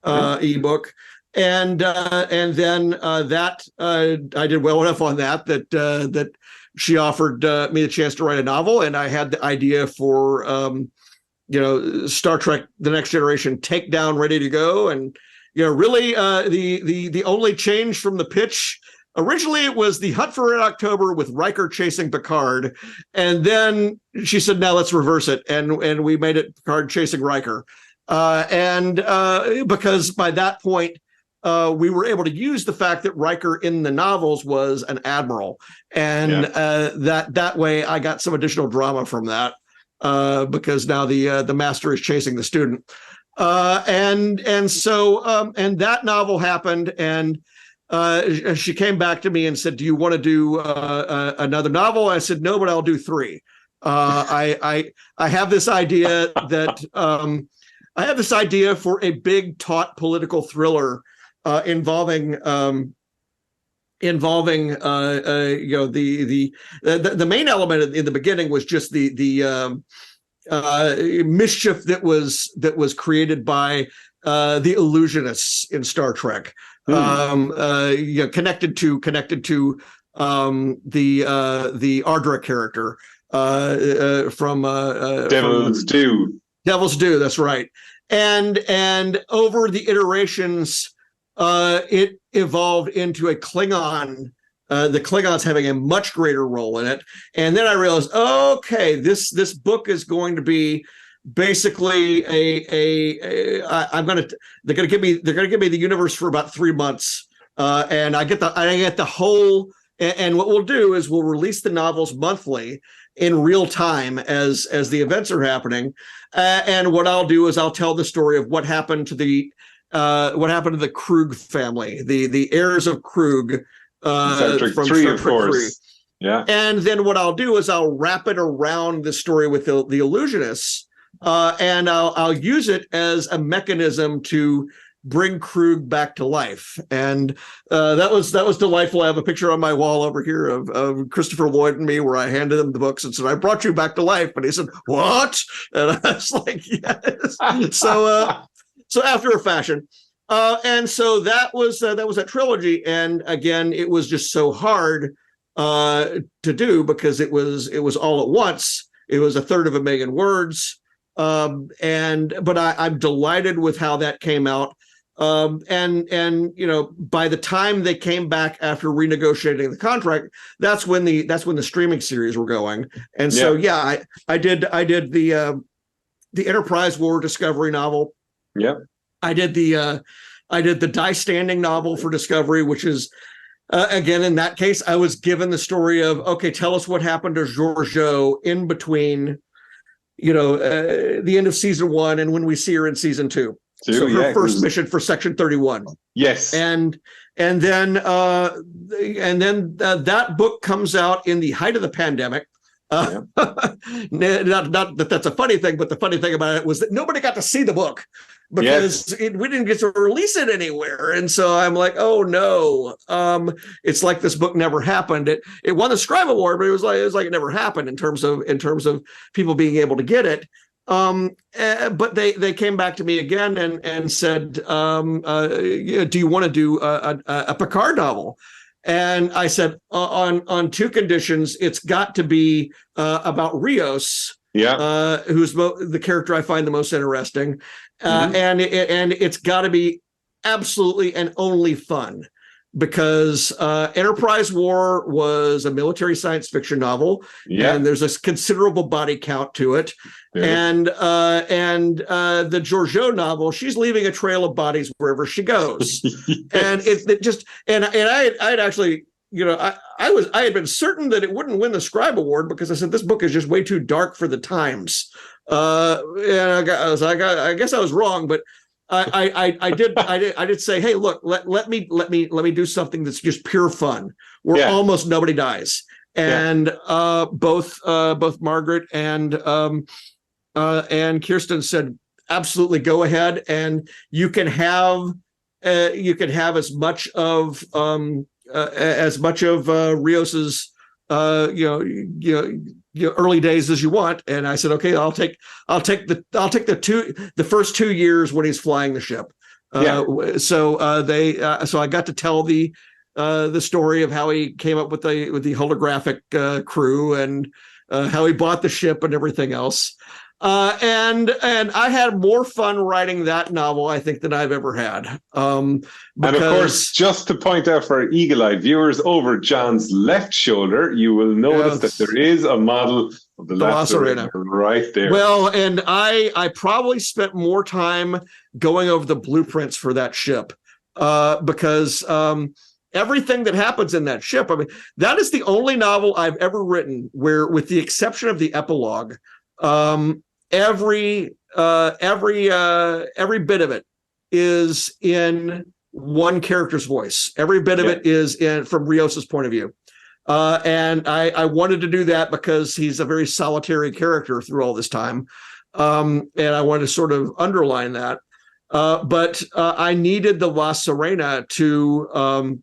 ebook. And then that I did well enough on that she offered me the chance to write a novel, and I had the idea for Star Trek: The Next Generation Takedown ready to go, and really the only change from the pitch originally it was The Hunt for Red October with Riker chasing Picard, and then she said, "Now let's reverse it," and we made it Picard chasing Riker, because by that point we were able to use the fact that Riker in the novels was an admiral, and that way I got some additional drama from that, because now the master is chasing the student, and so that novel happened, and she came back to me and said, "Do you want to do another novel?" I said, "No, but I'll do 3." I have this idea that I have this idea for a big, taut political thriller involving the main element in the beginning was just the mischief that was created by the illusionists in Star Trek, connected to the Ardra character from Devil's Due. Devil's Due, that's right. And over the iterations, it evolved into a Klingon, the Klingons having a much greater role in it. And then I realized, okay, this book is going to be basically they're going to give me the universe for about 3 months, and I get the whole. And what we'll do is we'll release the novels monthly in real time as the events are happening. And what I'll do is I'll tell the story of what happened to the Krug family, the heirs of Krug, from Star Trek 3, of course. Yeah. And then what I'll do is I'll wrap it around the story with the illusionists, and I'll use it as a mechanism to bring Krug back to life. And that was delightful. I have a picture on my wall over here of Christopher Lloyd and me, where I handed him the books and said, "I brought you back to life." And he said, "What?" And I was like, "Yes." So after a fashion, and so that was that trilogy. And again, it was just so hard to do because it was all at once. It was 1/3 of a million words. But I'm delighted with how that came out. And by the time they came back after renegotiating the contract, that's when the streaming series were going. And so I did the Enterprise War Discovery novel. Yeah. I did the Die Standing novel for Discovery, which is again, in that case, I was given the story of, okay, tell us what happened to Georgiou in between the end of season 1 and when we see her in season 2. So her first mission for Section 31. Yes. And then that book comes out in the height of the pandemic. Not that that's a funny thing, but the funny thing about it was that nobody got to see the book because we didn't get to release it anywhere. And so I'm like, oh no, it's like this book never happened. It won the Scribe Award, but it was like it never happened in terms of people being able to get it. But they came back to me again and said, do you want to do a Picard novel? And I said, on 2 conditions. It's got to be about Rios, who's the character I find the most interesting, and it's got to be absolutely and only fun, because Enterprise War was a military science fiction novel, and there's a considerable body count to it. And the Georgiou novel, she's leaving a trail of bodies wherever she goes. And it just I had actually, I had been certain that it wouldn't win the Scribe Award because I said this book is just way too dark for the times. And I guess I was wrong, but I did say, hey, look, let me do something that's just pure fun, where almost nobody dies. And both Margaret and Kirsten said, absolutely, go ahead, and you can have as much of Rios's early days as you want. And I said, okay, I'll take the first 2 years when he's flying the ship. So I got to tell the story of how he came up with the holographic crew, and how he bought the ship and everything else. And I had more fun writing that novel, I think, than I've ever had. And of course, just to point out for eagle-eyed viewers, over John's left shoulder, you will notice that there is a model of the La Sirena right there. Well, and I probably spent more time going over the blueprints for that ship because everything that happens in that ship, I mean, that is the only novel I've ever written where, with the exception of the epilogue, every bit of it is in one character's voice. Every bit of it is from Rios's point of view. And I wanted to do that because he's a very solitary character through all this time. And I wanted to sort of underline that. But I needed the La Sirena to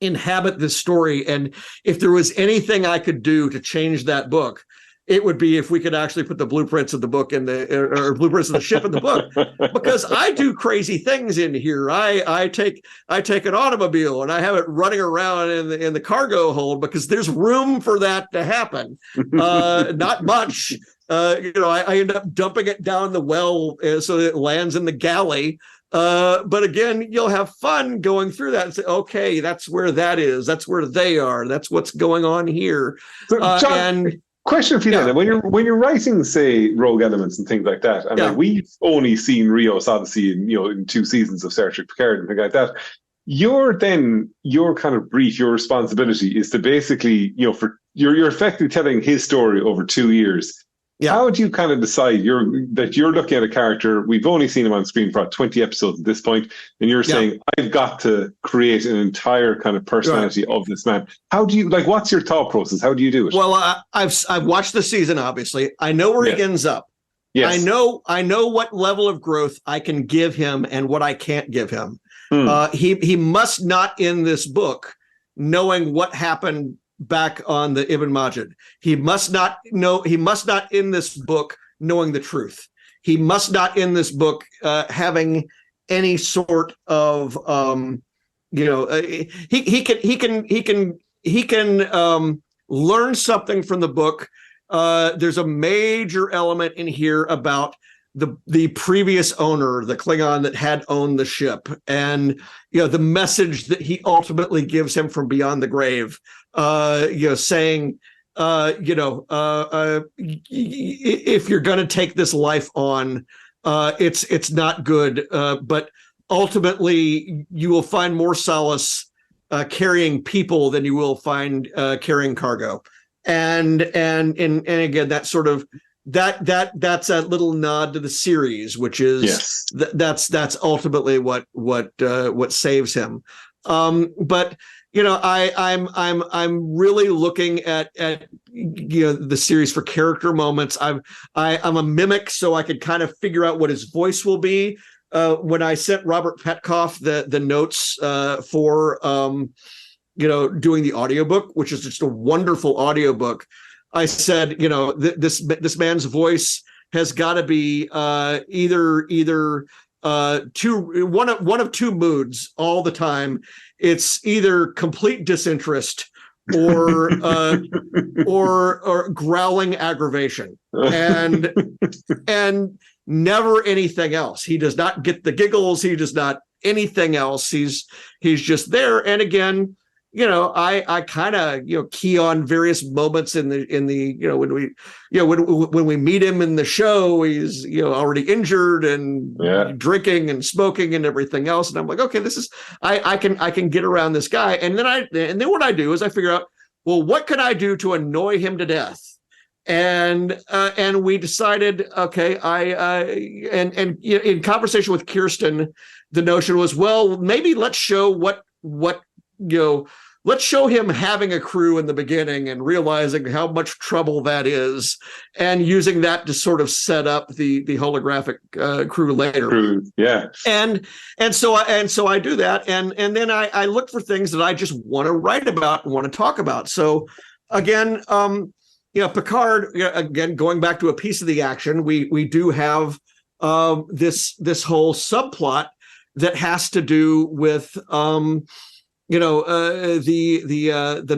inhabit this story. And if there was anything I could do to change that book, it would be if we could actually put the blueprints of the book in or blueprints of the ship in the book, because I do crazy things in here. I take an automobile and I have it running around in the cargo hold because there's room for that to happen. Not much. I end up dumping it down the well so that it lands in the galley. But again, you'll have fun going through that and say, okay, that's where that is. That's where they are. That's what's going on here. So, John, question for you then. When you're writing, say, rogue elements and things like that, and like, we've only seen Rios Odyssey in 2 seasons of Star Trek Picard and things like that. Your kind of brief, your responsibility is to basically, you're effectively telling his story over 2 years. Yeah. How do you kind of decide that you're looking at a character, we've only seen him on screen for 20 episodes at this point, and you're saying, I've got to create an entire kind of personality of this man. How do you, what's your thought process? How do you do it? Well, I've watched the season, obviously. I know where he ends up. Yes. I know what level of growth I can give him and what I can't give him. He must not end this book knowing what happened back on the Ibn Majid. He must not end this book knowing the truth. He must not end this book having any sort of he can learn something from the book. There's a major element in here about the previous owner, the Klingon that had owned the ship, and the message that he ultimately gives him from beyond the grave, saying, if you're going to take this life on, it's not good, but ultimately you will find more solace carrying people than you will find carrying cargo, and again, that sort of that's a little nod to the series, which is that's ultimately what saves him. But I'm really looking at the series for character moments. I'm a mimic, so I could kind of figure out what his voice will be. When I sent Robert Petkoff the notes for doing the audiobook, which is just a wonderful audiobook, I said, this man's voice has got to be either one of two moods all the time. It's either complete disinterest or growling aggravation, and never anything else. He does not get the giggles. He does not anything else. He's just there. And again, I kind of key on various moments in the when we meet him in the show, he's already injured and drinking and smoking and everything else, and I'm like, okay, this is I can get around this guy, and then what I do is I figure out, well, what could I do to annoy him to death? And we decided, okay, in conversation with Kirsten, the notion was, well, maybe let's show let's show him having a crew in the beginning and realizing how much trouble that is, and using that to sort of set up the holographic crew later. Yeah. And so I do that, and then I look for things that I just want to write about and want to talk about. So again, Picard, again, going back to a piece of the action, we do have this whole subplot that has to do with the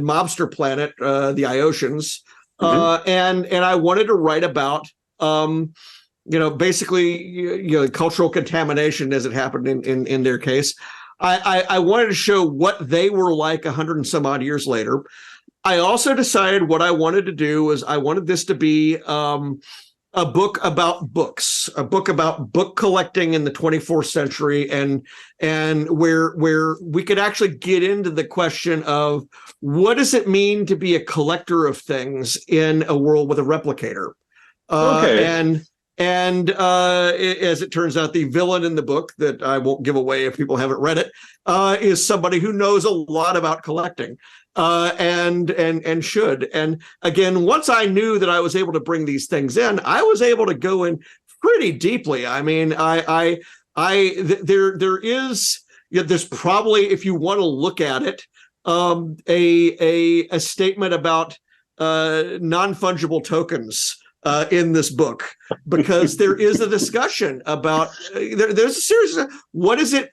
mobster planet, the Iosians, And I wanted to write about basically cultural contamination as it happened in their case. I wanted to show what they were like 100 and some odd years later. I also decided what I wanted to do was I wanted this to be a book about books, a book about book collecting in the 24th century, and where we could actually get into the question of what does it mean to be a collector of things in a world with a replicator. And as it turns out, the villain in the book that I won't give away if people haven't read it is somebody who knows a lot about collecting and should. And again, once I knew that I was able to bring these things in, I was able to go in pretty deeply. I mean, there is, there's probably, if you want to look at it, a statement about non-fungible tokens in this book, because there is a discussion about there's a series of what does it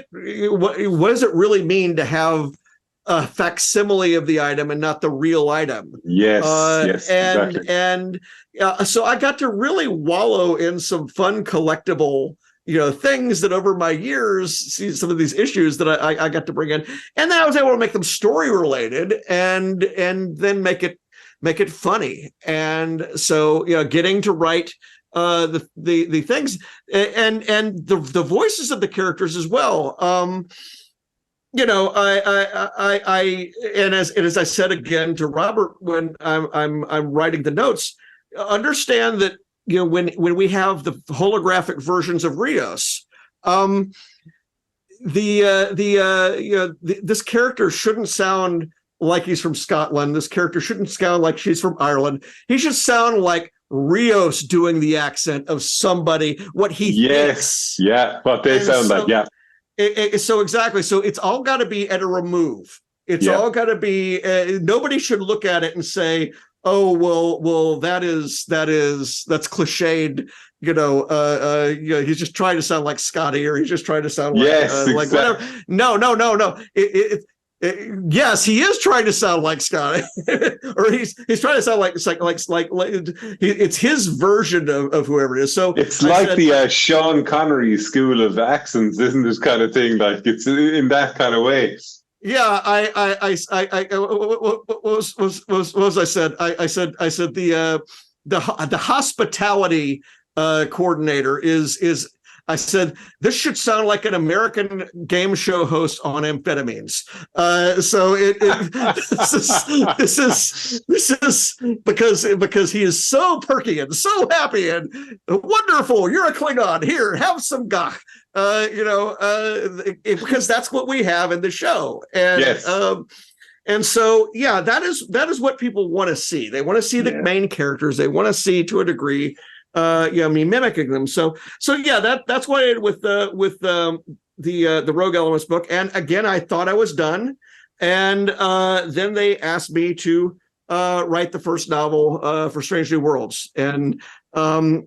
really mean to have a facsimile of the item and not the real item? Yes, exactly. And so I got to really wallow in some fun collectible things that over my years, see some of these issues that I got to bring in, and then I was able to make them story related and then make it funny. And so getting to write the things and the voices of the characters as well. I as I said again to Robert when I'm writing the notes, understand that when we have the holographic versions of Rios, this character shouldn't sound like he's from Scotland. This character shouldn't sound like she's from Ireland. He should sound like Rios doing the accent of somebody, what he thinks. Yeah, what they sound like, yeah. So exactly. So it's all got to be at a remove. It's all got to be, nobody should look at it and say, oh, well, that's cliched. He's just trying to sound like Scotty, or he's just trying to sound like, exactly. like whatever. No. Yes, he is trying to sound like Scotty, or he's trying to sound like it's his version of whoever it is. So it's the Sean Connery school of accents, isn't it? Kind of thing, like it's in that kind of way. Yeah, what was I said? I said the hospitality coordinator is. I said, this should sound like an American game show host on amphetamines. So this is because he is so perky and so happy and wonderful. You're a Klingon. Here, have some gach. Because that's what we have in the show. And yes. And so, that is what people want to see. They want to see the main characters. They want to see, to a degree, me mimicking them. So that's what I did with the Rogue Elements book. And again, I thought I was done, and then they asked me to write the first novel for Strange New Worlds, and I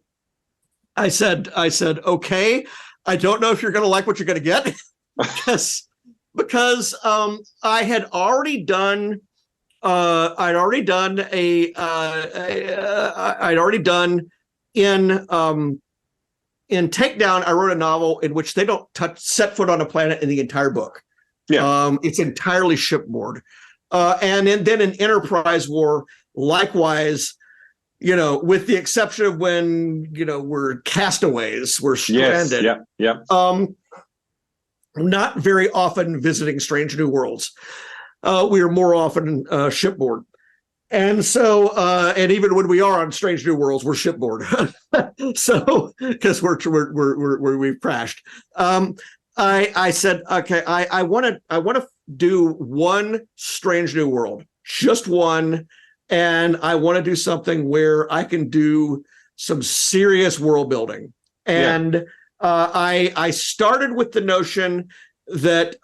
said, okay, I don't know if you're going to like what you're going to get, because I had already done. I'd already done in Takedown, I wrote a novel in which they don't set foot on a planet in the entire book. Yeah, it's entirely shipboard. And then in Enterprise War, likewise, with the exception of when we're castaways, we're stranded. Yes, yeah. Not very often visiting Strange New Worlds. We are more often shipboard. And so, and even when we are on Strange New Worlds, we're shipboard. So, because we've crashed. I said, okay, I want to do one Strange New World, just one, and I want to do something where I can do some serious world building. And I started with the notion that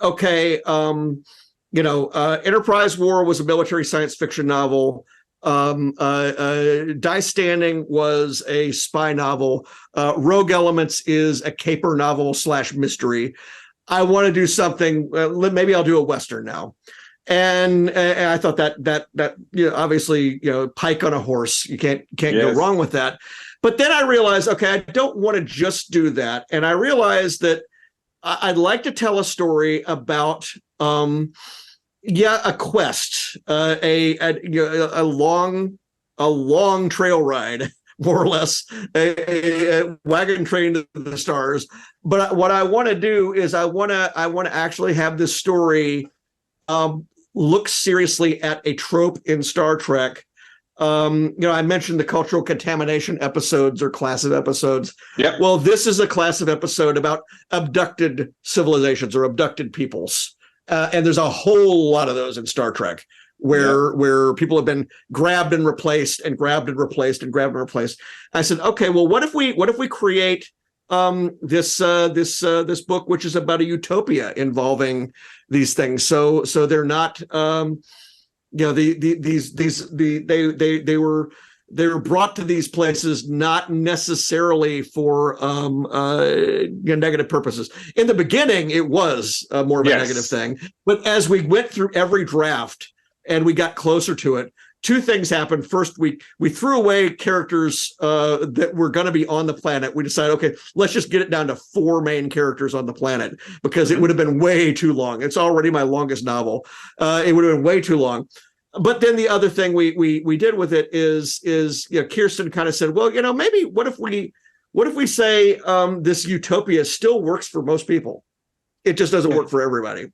Enterprise War was a military science fiction novel. Die Standing was a spy novel. Rogue Elements is a caper novel / mystery. I want to do something. Maybe I'll do a Western now. And I thought that obviously Pike on a horse, you can't go wrong with that. But then I realized, okay, I don't want to just do that, and I realized that I'd like to tell a story about a quest, a long trail ride, more or less, a wagon train to the stars. But what I want to do is I want to actually have this story look seriously at a trope in Star Trek. I mentioned the cultural contamination episodes or class of episodes. Yeah. Well, this is a class of episode about abducted civilizations or abducted peoples. And there's a whole lot of those in Star Trek where people have been grabbed and replaced and grabbed and replaced and grabbed and replaced. I said, okay, well, what if we create this book, which is about a utopia involving these things. So they're not, they were brought to these places not necessarily for negative purposes. In the beginning, it was more of a negative thing, but as we went through every draft and we got closer to it, two things happened. First, we threw away characters that were going to be on the planet. We decided, okay, let's just get it down to 4 main characters on the planet because it would have been way too long. It's already my longest novel. It would have been way too long. But then the other thing we did with it is Kirsten kind of said, well, maybe what if we say this utopia still works for most people? It just doesn't work for everybody.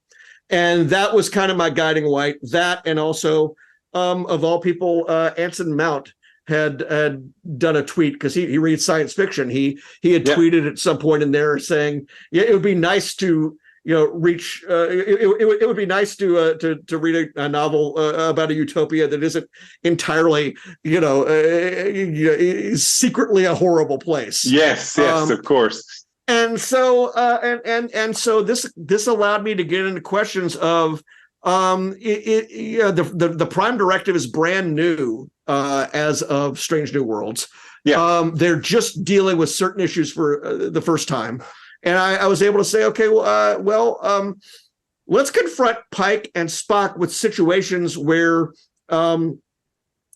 And that was kind of my guiding light. That, and also, of all people, Anson Mount had done a tweet because he reads science fiction. He had tweeted at some point in there saying, it would be nice to reach. It would be nice to read a novel about a utopia that isn't entirely secretly a horrible place. Yes, of course. And so and so this allowed me to get into questions of the Prime Directive is brand new as of Strange New Worlds. They're just dealing with certain issues for the first time, and I was able to say, okay, let's confront Pike and Spock with situations where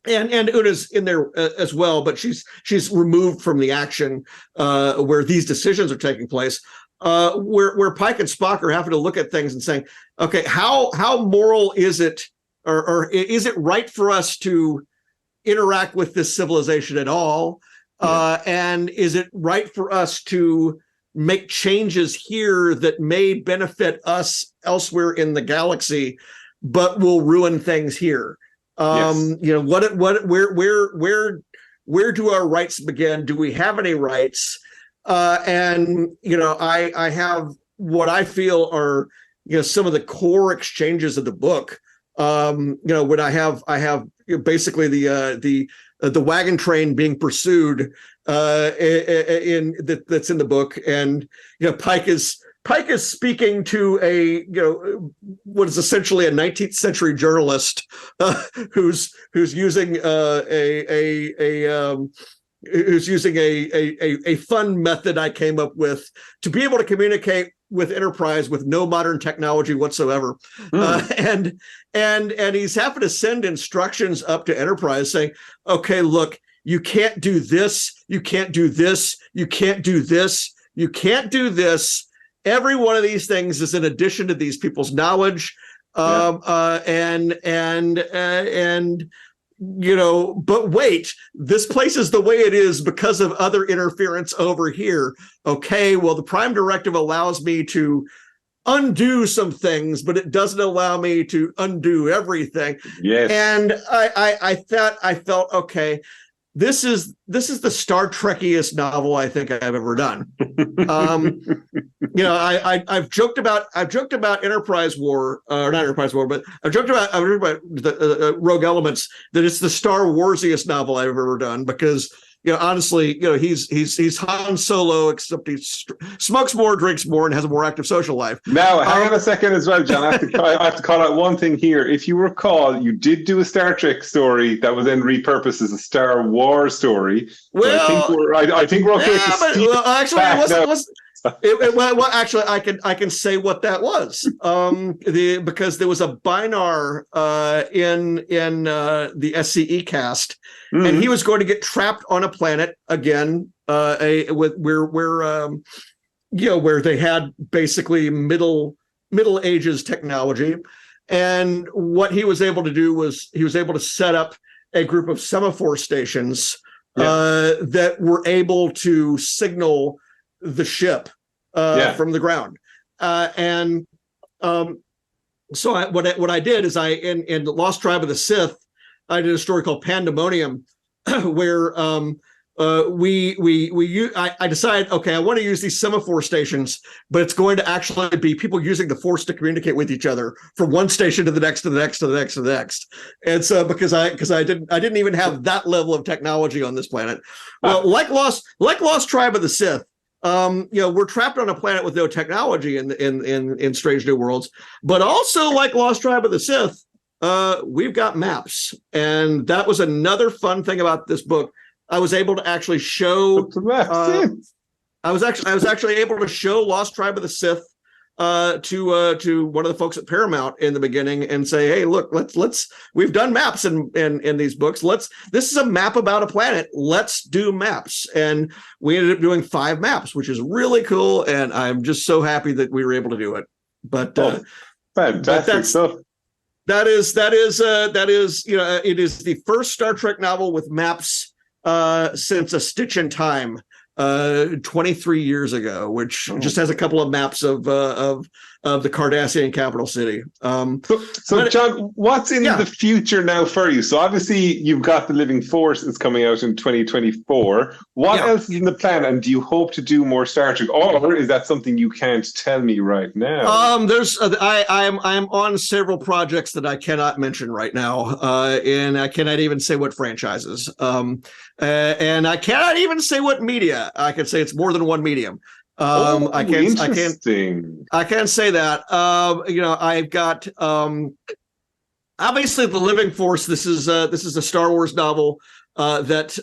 and Una's in there as well, but she's removed from the action where these decisions are taking place. Where Pike and Spock are having to look at things and saying, okay, how moral is it, or is it right for us to interact with this civilization at all? And is it right for us to make changes here that may benefit us elsewhere in the galaxy, but will ruin things here? Where do our rights begin? Do we have any rights? I have what I feel are some of the core exchanges of the book. When I have basically the wagon train being pursued that's in the book, and Pike is speaking to a what is essentially a 19th century journalist who's using a fun method I came up with to be able to communicate with Enterprise with no modern technology whatsoever. And he's having to send instructions up to Enterprise saying, okay, look, you can't do this, you can't do this, you can't do this, you can't do this. Every one of these things is in addition to these people's knowledge. But wait, this place is the way it is because of other interference over here. Okay, well, the Prime Directive allows me to undo some things, but it doesn't allow me to undo everything. Yes. And I felt, okay, this is the Star Trekiest novel I think I've ever done. I've joked about Enterprise War, or not Enterprise War, but I've joked about the Rogue Elements, that it's the Star Warsiest novel I've ever done because honestly, he's Han Solo, except he smokes more, drinks more, and has a more active social life. Now, hang on a second as well, John. I have to call out one thing here. If you recall, you did do a Star Trek story that was then repurposed as a Star Wars story. Well, so I think we're okay. Actually, it Well, actually, I can say what that was. Because there was a Bynarr in the SCE cast, and he was going to get trapped on a planet again, where they had basically Middle Ages technology, and what he was able to do was he was able to set up a group of semaphore stations that were able to signal the ship from the ground. So what I did is in Lost Tribe of the Sith, I did a story called Pandemonium, where I decided, okay, I want to use these semaphore stations, but it's going to actually be people using the Force to communicate with each other from one station to the next, to the next, to the next, to the next. And so because I didn't even have that level of technology on this planet. Well, like Lost Tribe of the Sith, we're trapped on a planet with no technology in Strange New Worlds, but also like Lost Tribe of the Sith, we've got maps, and that was another fun thing about this book. I was able to actually show. I was actually able to show Lost Tribe of the Sith to one of the folks at Paramount in the beginning and say, hey, look, let's we've done maps in these books. This is a map about a planet. Let's do maps. And we ended up doing 5 maps, which is really cool. And I'm just so happy that we were able to do it. But fantastic stuff. That is it is the first Star Trek novel with maps since A Stitch in Time 23 years ago, which just has a couple of maps of the Cardassian capital city. So John, what's in the future now for you? So obviously you've got The Living Force is coming out in 2024. What else is in the plan, and do you hope to do more Star Trek, or is that something you can't tell me right now? I'm on several projects that I cannot mention right now, and I cannot even say what franchises, and I cannot even say what media. I can say it's more than one medium. I can't say that. I've got obviously The Living Force. This is a Star Wars novel that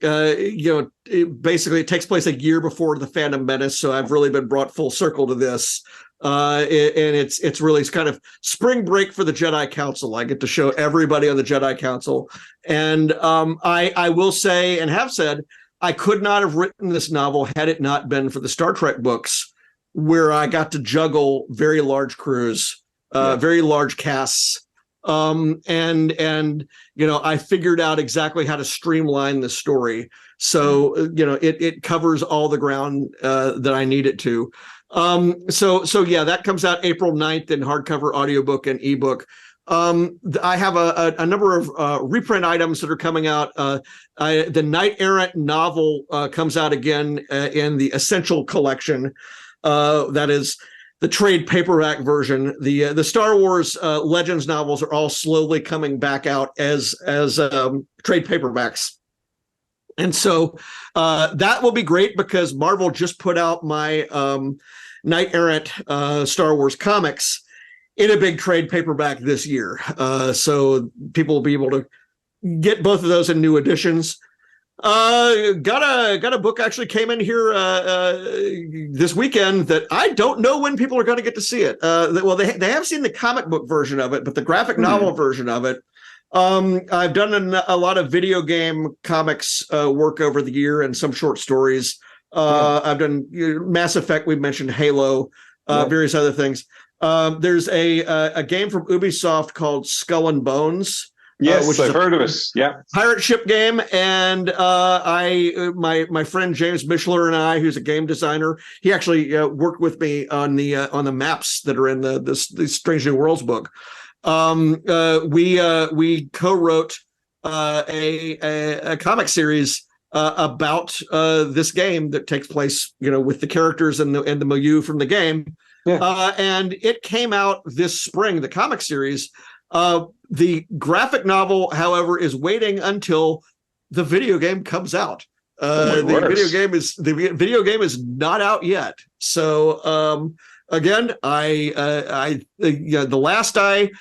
it takes place a year before The Phantom Menace, so I've really been brought full circle to this. And it's really kind of spring break for the Jedi Council. I get to show everybody on the Jedi Council, and I will say and have said, I could not have written this novel had it not been for the Star Trek books, where I got to juggle very large crews, very large casts. I figured out exactly how to streamline the story. So, it covers all the ground that I need it to. That comes out April 9th in hardcover, audiobook, and ebook. I have a number of reprint items that are coming out. The Knight Errant novel comes out again in the Essential Collection. That is the trade paperback version. The Star Wars Legends novels are all slowly coming back out as trade paperbacks. And so that will be great because Marvel just put out my Knight Errant Star Wars comics in a big trade paperback this year. So people will be able to get both of those in new editions. Got a book actually came in here this weekend that I don't know when people are going to get to see it. They have seen the comic book version of it, but the graphic novel version of it. I've done a lot of video game comics work over the year and some short stories. I've done Mass Effect. We've mentioned Halo, various other things. There's a game from Ubisoft called Skull and Bones. Yes, which I've heard of it. Yeah, pirate ship game, and my friend James Mishler and I, who's a game designer, he actually worked with me on the maps that are in the Strange New Worlds book. We co-wrote a comic series about this game that takes place, with the characters and the milieu from the game. Yeah. And it came out this spring, the comic series. The graphic novel, however, is waiting until the video game comes out. The video game is not out yet. So again, the last I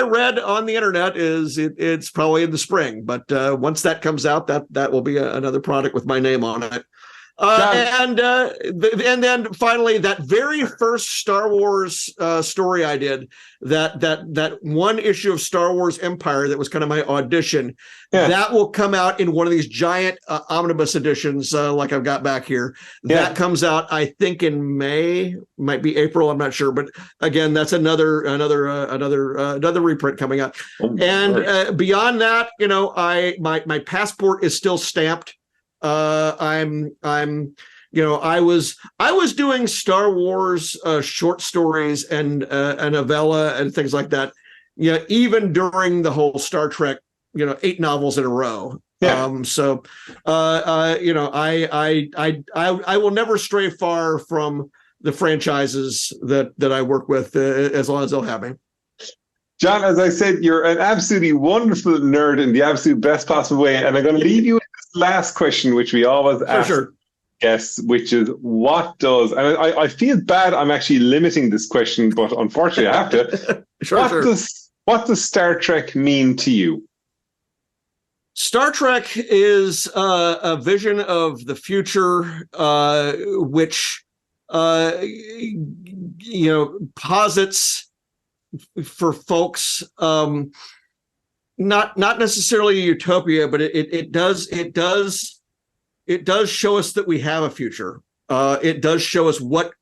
read on the internet is it's probably in the spring. But once that comes out, that will be another product with my name on it. And then finally, that very first Star Wars story I did, that one issue of Star Wars Empire that was kind of my audition, that will come out in one of these giant omnibus editions, like I've got back here. That comes out, I think, in May, might be April, I'm not sure, but again, that's another reprint coming out. And beyond that, my passport is still stamped. I was doing Star Wars short stories and a novella and things like that. Even during the whole Star Trek, 8 novels in a row. I will never stray far from the franchises that I work with as long as they'll have me. John, as I said, you're an absolutely wonderful nerd in the absolute best possible way. And I'm going to leave you with this last question, which we always ask guests, which is what does, and I feel bad I'm actually limiting this question, but unfortunately I have to. What does Star Trek mean to you? Star Trek is a vision of the future, which posits for folks, not necessarily a utopia, but it does show us that we have a future. It does show us what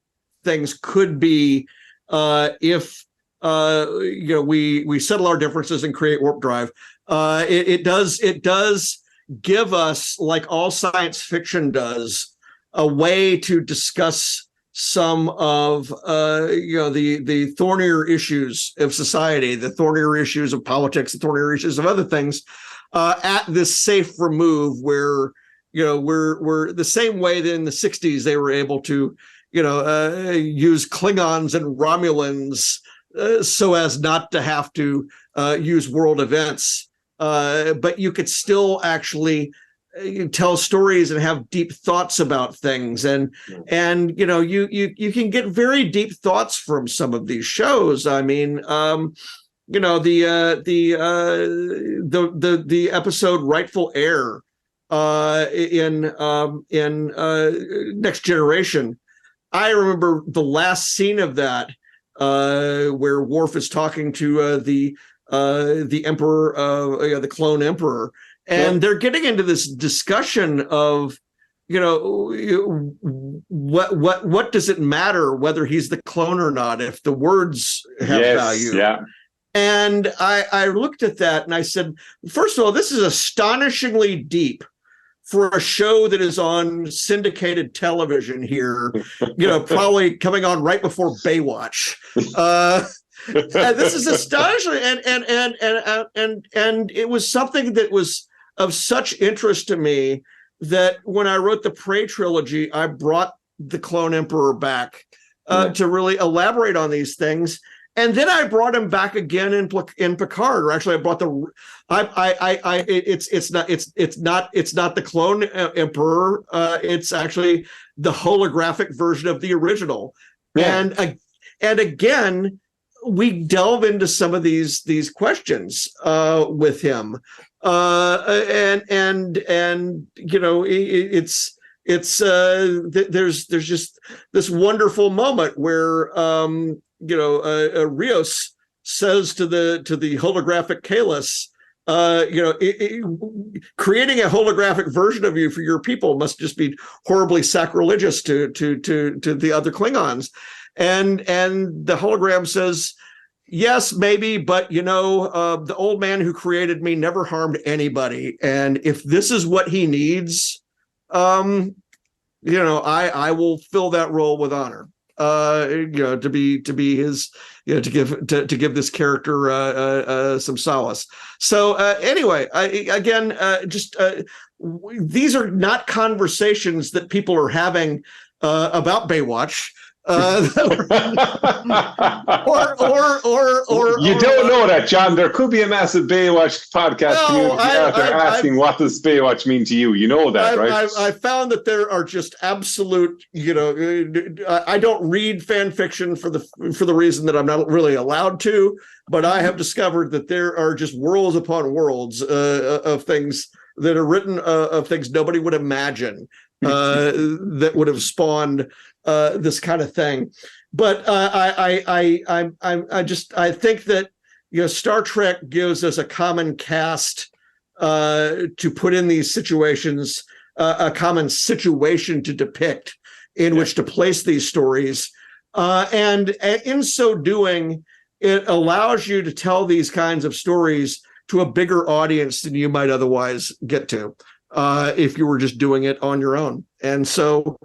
things could be if we settle our differences and create warp drive. It does give us, like all science fiction does, a way to discuss some of the thornier issues of society, the thornier issues of politics, the thornier issues of other things, at this safe remove where we're the same way that in the 60s they were able to use Klingons and Romulans so as not to have to use world events. But you could still actually tell stories and have deep thoughts about things, and you can get very deep thoughts from some of these shows. I mean, the episode Rightful Heir in Next Generation. I remember the last scene of that where Worf is talking to the Emperor, the clone Emperor, and they're getting into this discussion of, what does it matter whether he's the clone or not if the words have value? Yeah. And I looked at that and I said, first of all, this is astonishingly deep for a show that is on syndicated television here, probably coming on right before Baywatch. And this is astonishing, and it was something that was of such interest to me that when I wrote the Prey trilogy, I brought the Clone Emperor back to really elaborate on these things. And then I brought him back again in Picard, or actually I brought it's not the Clone Emperor. It's actually the holographic version of the original. Yeah. And again, we delve into some of these questions with him, there's just this wonderful moment where Rios says to the holographic Kahless, creating a holographic version of you for your people must just be horribly sacrilegious to the other Klingons. And the hologram says, yes, maybe, but the old man who created me never harmed anybody. And if this is what he needs, I will fill that role with honor. To be his, to give this character some solace. So anyway, these are not conversations that people are having about Baywatch. Or you don't know that, John. There could be a massive Baywatch podcast community out there asking, what does Baywatch mean to you? You know that, right? I found that there are just absolute, I don't read fan fiction for the reason that I'm not really allowed to, but I have discovered that there are just worlds upon worlds of things that are written, of things nobody would imagine. that would have spawned this kind of thing. But I think that Star Trek gives us a common cast to put in these situations, a common situation to depict in which to place these stories, and in so doing, it allows you to tell these kinds of stories to a bigger audience than you might otherwise get to if you were just doing it on your own. And so,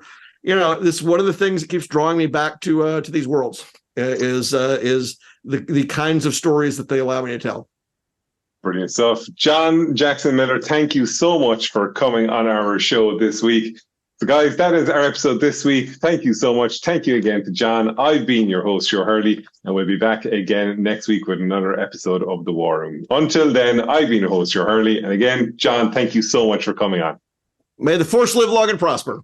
this is one of the things that keeps drawing me back to these worlds is the kinds of stories that they allow me to tell. Brilliant stuff. John Jackson Miller, thank you so much for coming on our show this week. So guys, that is our episode this week. Thank you so much. Thank you again to John. I've been your host, Joe Hurley, and we'll be back again next week with another episode of The War Room. Until then, I've been your host, Joe Hurley. And again, John, thank you so much for coming on. May the force live long and prosper.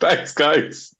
Thanks, guys.